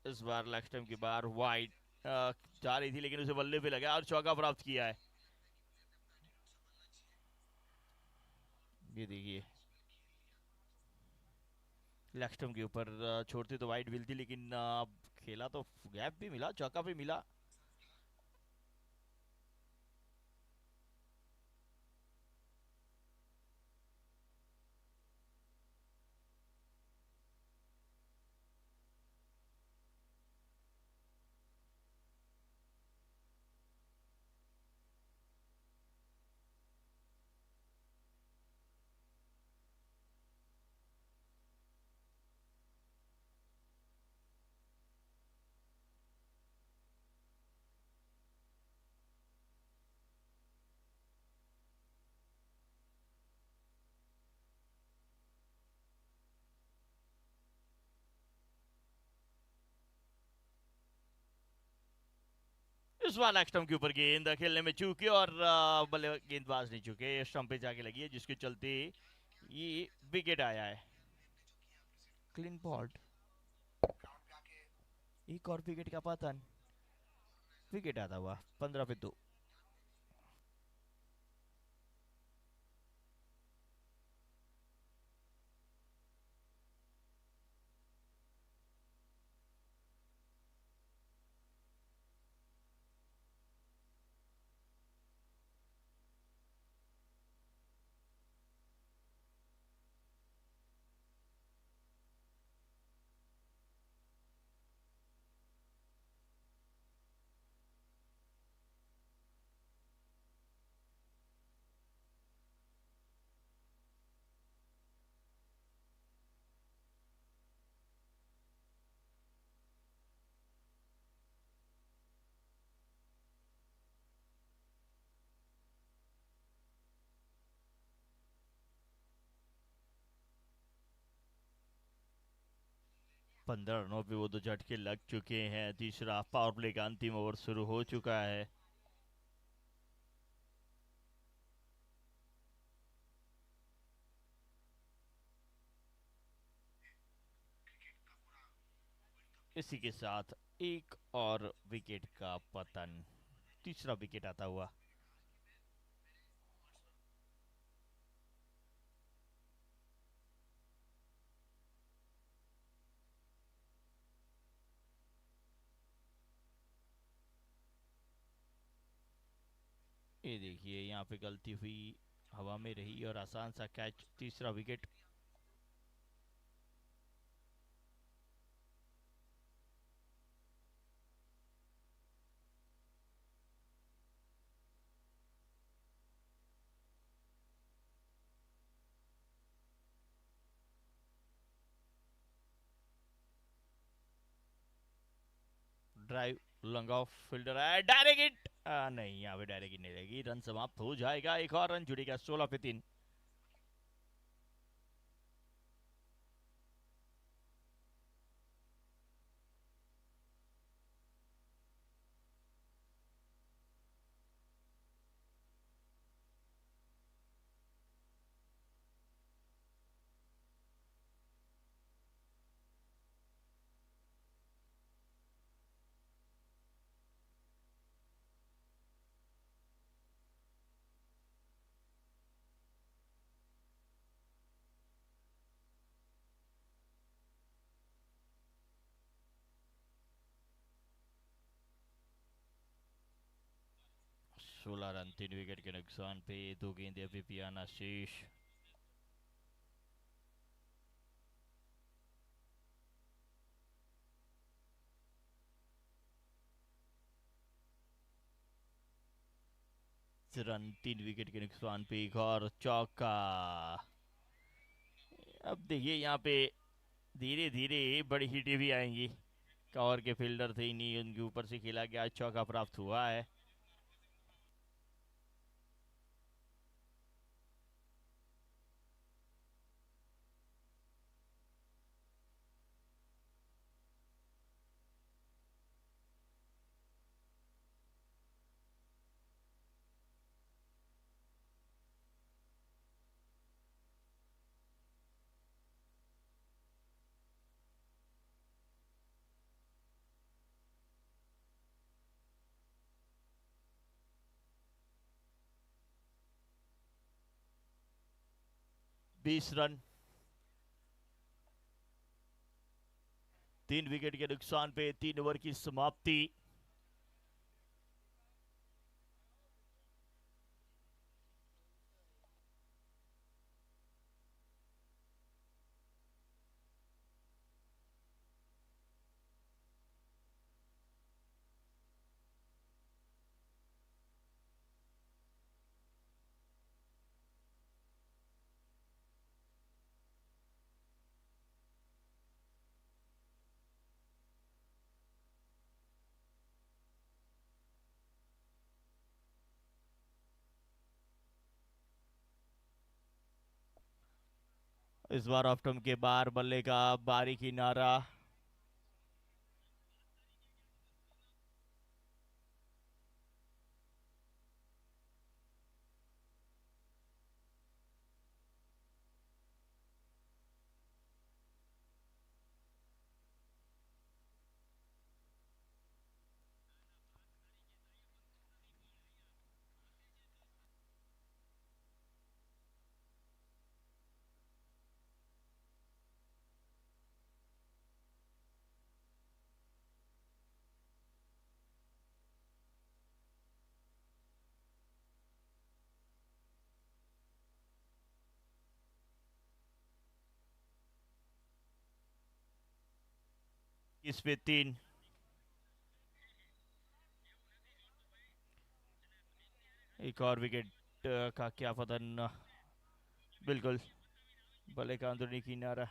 Speaker 2: इस बार लेग स्टंप के बाहर वाइड जा रही थी, लेकिन उसे बल्ले पे लगा और चौका प्राप्त किया है। ये देखिए, लेग स्टंप के ऊपर छोड़ते तो वाइड मिलती, लेकिन खेला तो गैप भी मिला, चौका भी मिला। इस बार लेग स्टंप के ऊपर गेंद खेलने में चूके और बल्ले गेंदबाज नहीं चूके, स्टंप पे जाके लगी है, जिसके चलते ये विकेट आया है। क्लीन बॉल्ड, एक और विकेट का पतन, विकेट आता हुआ 15 पे 2। 15 रनों पे वो 2 झटके लग चुके हैं। तीसरा पावर प्ले का अंतिम ओवर शुरू हो चुका है। इसी के साथ एक और विकेट का पतन, तीसरा विकेट आता हुआ। ये देखिए यहाँ पे गलती हुई, हवा में रही और आसान सा कैच, तीसरा wicket. Drive, long off, fielder है, डायरेक्ट हिट। नहीं, यहाँ पे डायरेक्ट हिट नहीं रहेगी, रन समाप्त हो जाएगा। एक और रन जुड़ेगा, 16 पे 3। सोलह रन 3 विकेट के नुकसान पे, 2 गेंदें अभी भी आना शेष। रन 3 विकेट के नुकसान पे, एक और चौका। अब देखिए यहाँ पे धीरे धीरे बड़ी हिटें भी आएंगी। कवर के फील्डर थे ही नहीं, उनके ऊपर से खेला गया, चौका प्राप्त हुआ है। बीस रन 3 विकेट के नुकसान पे, 3 ओवर की समाप्ति। इस बार ऑफ टर्म के बाहर बल्ले का बारी किनारा। इस पे 3। एक और विकेट का क्या पतन, बिल्कुल बल्ले का अंदरूनी किनारा।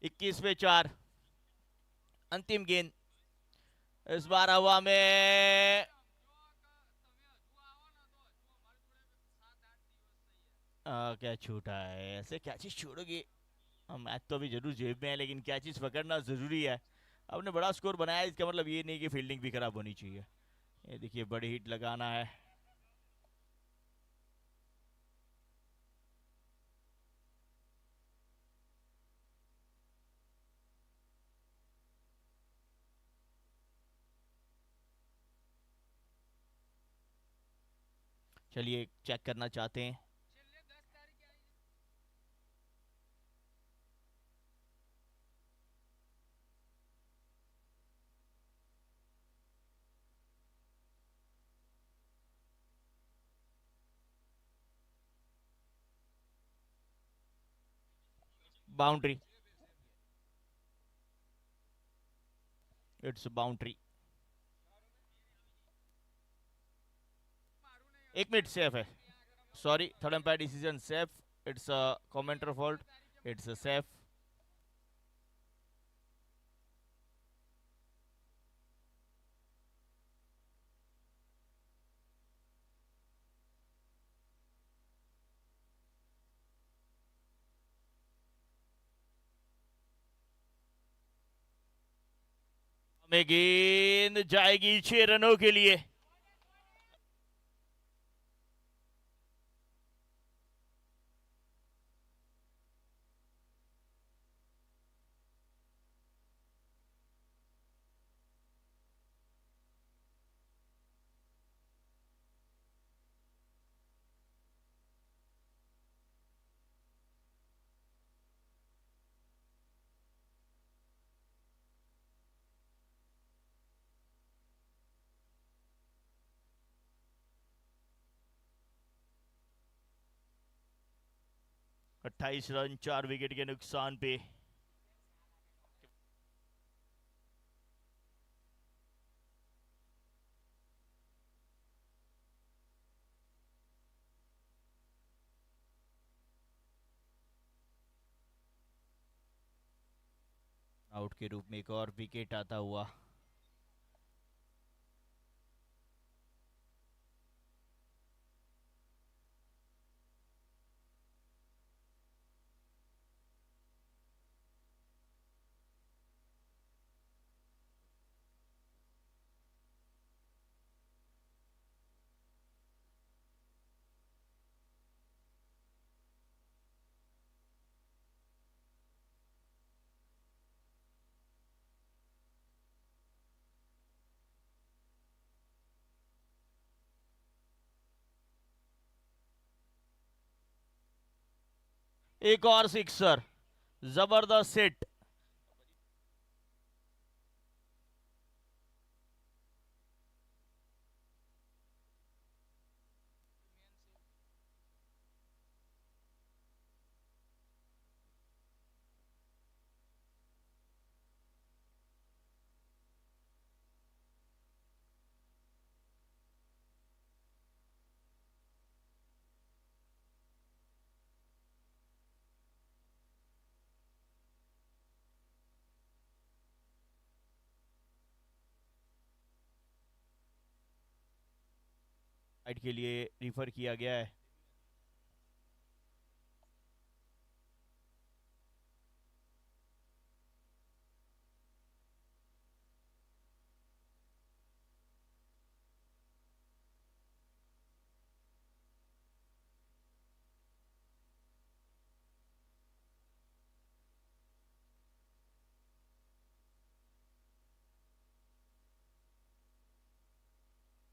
Speaker 2: 21 पे 4। अंतिम गेंद इस बार हवा में। क्या छूटा है? ऐसे क्या चीज छोड़ोगे? मैच तो अभी जरूर जेब में है, लेकिन क्या चीज पकड़ना जरूरी है। आपने बड़ा स्कोर बनाया, इसका मतलब ये नहीं कि फील्डिंग भी खराब होनी चाहिए। ये देखिए, बड़ी हिट लगाना है। चलिए चेक करना चाहते हैं। Boundary, it's boundary. 1 minute safe है। Sorry, third umpire decision safe. It's a commentator fault. It's a safe. हमें गेंद जाएगी 6 रनों के लिए। अट्ठाईस रन 4 विकेट के नुकसान पे। आउट के रूप में एक और विकेट आता हुआ। एक और सिक्सर, जबरदस्त हिट। साइड के लिए रिफर किया गया है।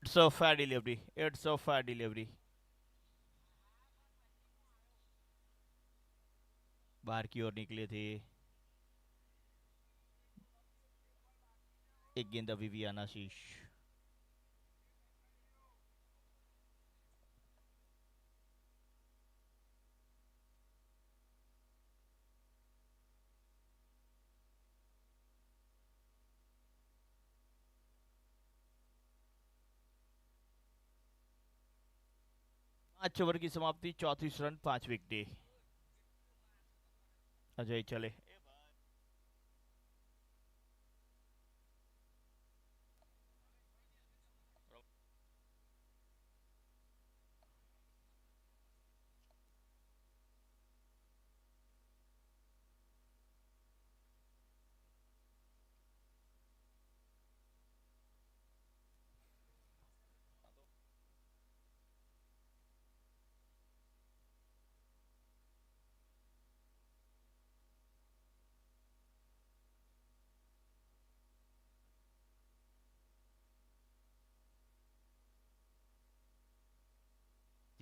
Speaker 2: It's a fair delivery. It's a fair delivery. बाहर की ओर निकले थे। एक गेंद अभी भी आना शीश। 5 ओवर की समाप्ति, 34 रन 5 विकेट। अजय चले।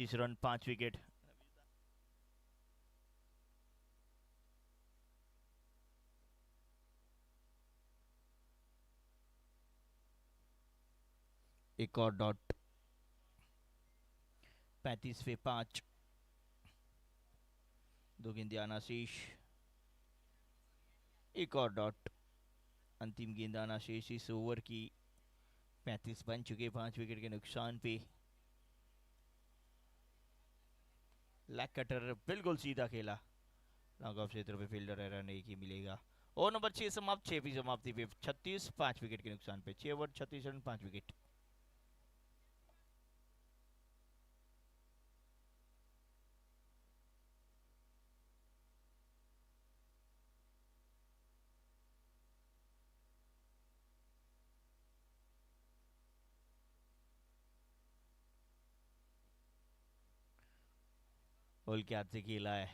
Speaker 2: इस रन 5 विकेट। एक और डॉट। 35 पे 5। दो गेंद शेष। एक और डॉट। अंतिम गेंद शेष इस ओवर की। 35 बन चुके 5 विकेट के नुकसान पे। लेग कटर बिल्कुल सीधा खेला। लॉन्ग ऑफ क्षेत्र पे फील्डर है, रन एक ही मिलेगा। ओवर नंबर 6 समाप्त। 6 की समाप्ति पे 36 5 विकेट के नुकसान पे। 6 ओवर 36 रन 5 विकेट। होल के हाथ से खेला है।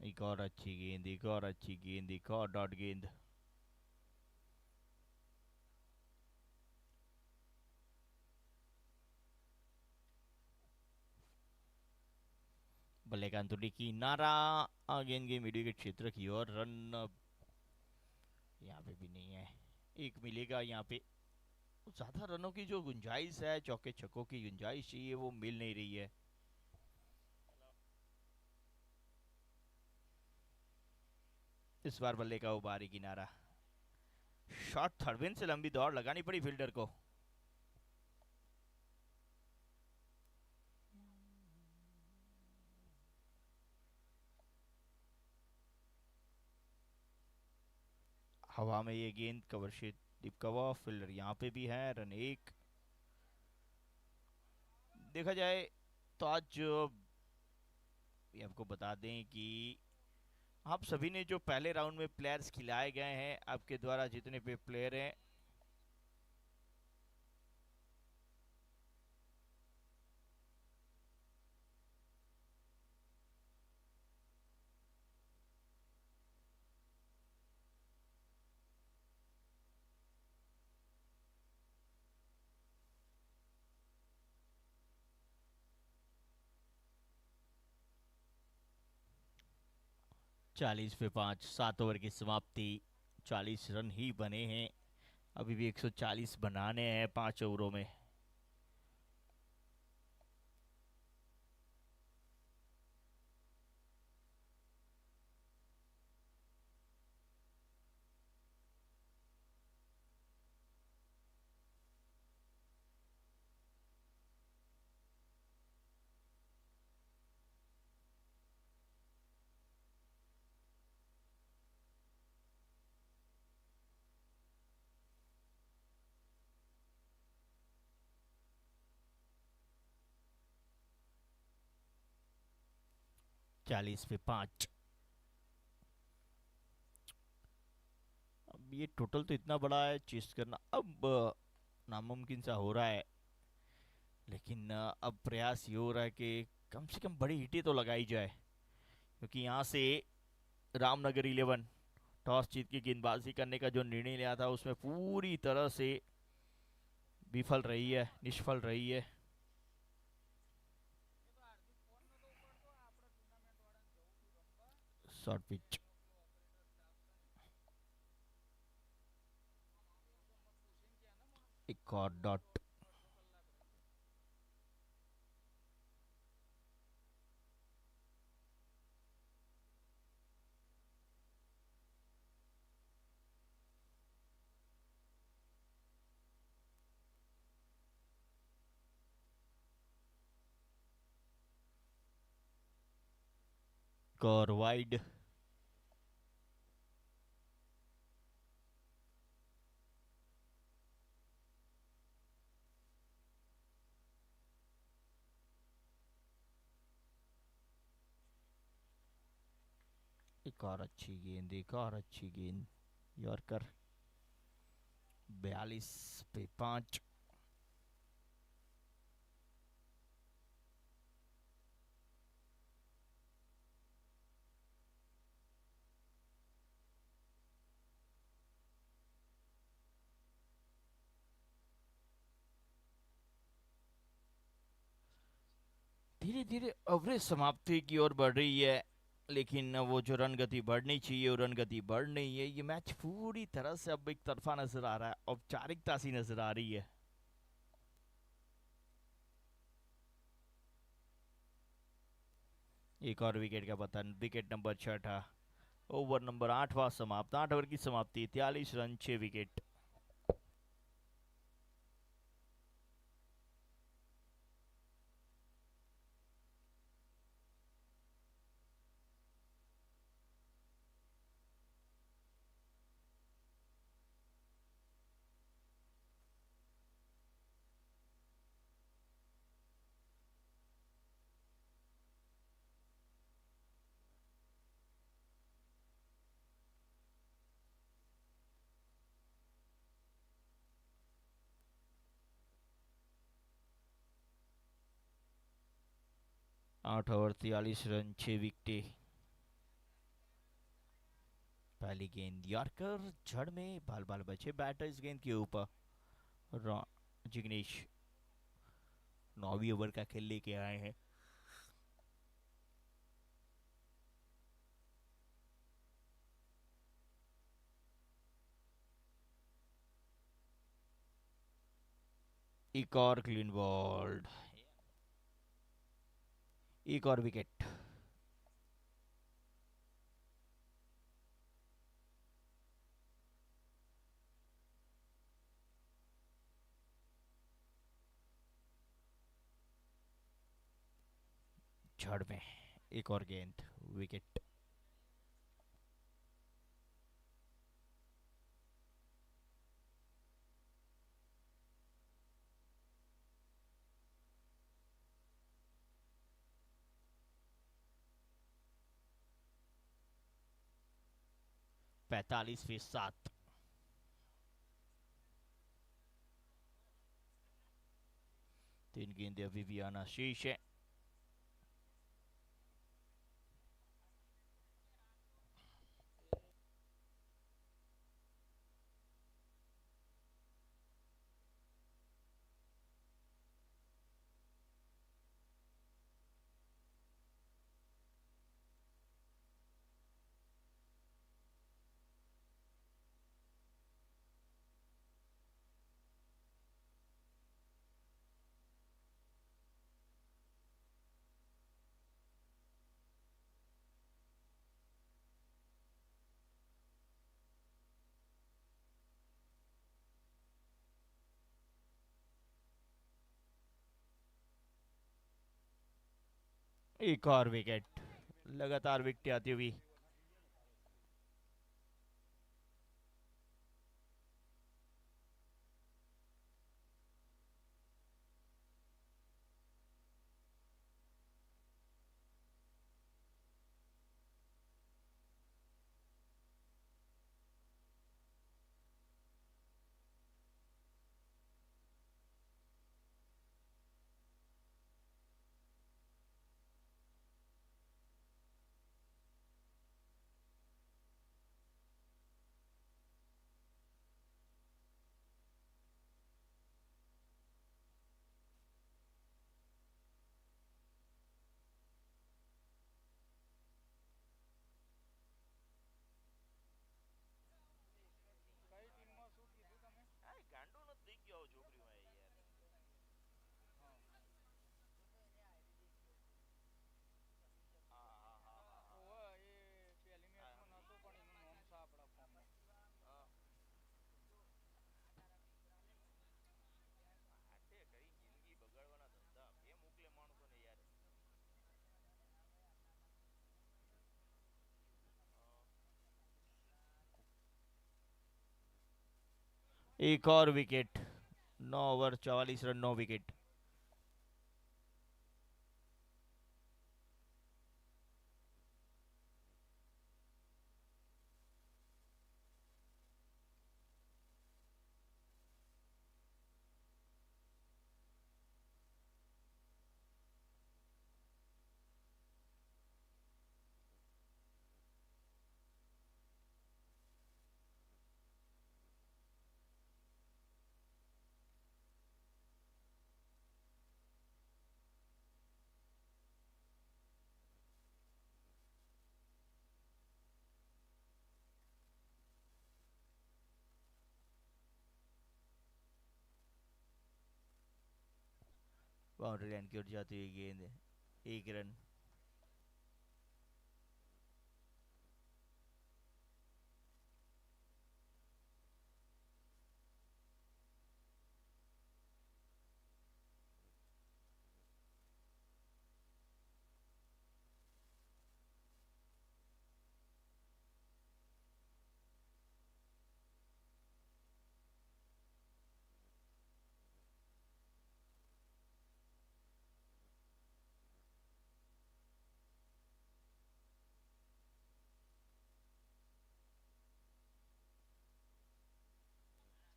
Speaker 2: एक और अच्छी गेंद, एक और अच्छी गेंद, एक और डॉट गेंद। बल्लेबाज की नारा। गेंद के मिडिल के क्षेत्र की ओर। रन यहाँ पे भी नहीं है। एक मिलेगा यहाँ पे। ज्यादा रनों की जो गुंजाइश है, चौके छक्कों की गुंजाइश चाहिए, वो मिल नहीं रही है। इस बार बल्ले का उबारी किनारा। शॉट थर्डविन से लंबी दौड़ लगानी पड़ी फील्डर को। हवा में ये गेंद cover sheet deep cover. Fielder यहाँ पे भी है। रन एक। देखा जाए तो आज ये आपको बता दें कि आप सभी ने जो पहले राउंड में प्लेयर्स खिलाए गए हैं, आपके द्वारा जितने भी प्लेयर हैं, 40 पे 5। 7 ओवर की समाप्ति। 40 रन ही बने हैं। अभी भी 140 बनाने हैं 5 ओवरों में। चालीस पे 5। अब ये टोटल तो इतना बड़ा है, चेस करना अब नामुमकिन सा हो रहा है। लेकिन अब प्रयास ये हो रहा है कि कम से कम बड़ी हिटें तो लगाई जाए, क्योंकि यहाँ से रामनगर 11 टॉस जीत के गेंदबाजी करने का जो निर्णय लिया था, उसमें पूरी तरह से विफल रही है, निष्फल रही है। Short pitch. एक और डॉट। एक और वाइड। एक और अच्छी गेंद, एक और अच्छी गेंद। यॉर्कर। 42 पे 5। धीरे धीरे अवरेज समाप्ति की ओर बढ़ रही है, लेकिन वो जो रन गति बढ़नी चाहिए वो रन गति बढ़ नहीं है। ये मैच पूरी तरह से अब एक तरफा नजर आ रहा है, औपचारिकता सी नजर आ रही है। एक और विकेट का पतन, विकेट नंबर 6, ओवर नंबर 8वां समाप्त, 8 ओवर की समाप्ति, 43 रन 6 विकेट। आठ ओवर 43 रन 6 विकेट। पहली गेंद यॉर्कर, जड़ में बाल बाल बचे बैटर इस गेंद के ऊपर। जिग्नेश 9वीं ओवर का खेल लेके आए हैं। एक और क्लीन बॉल्ड, एक और विकेट। झड़ में एक और गेंद, विकेट। पैतालीस फीस 7। तीन गेंदे अभी भी आना शेष है। एक और विकेट, लगातार विकेट आती हुई। एक और wicket, 9 over 44 run 9 wicket. Boundary line की ओर जाती हुई गेंद, 1 रन।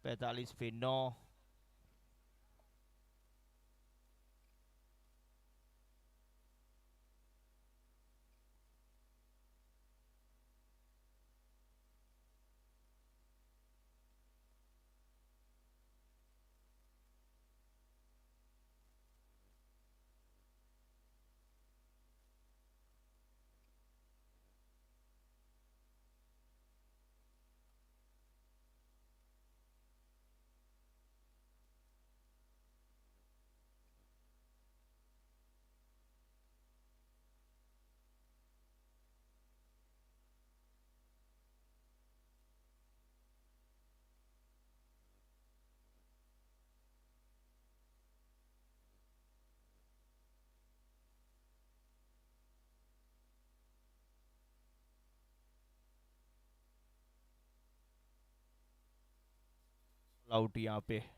Speaker 2: पैंतालीस पे 9। आउट यहाँ पे।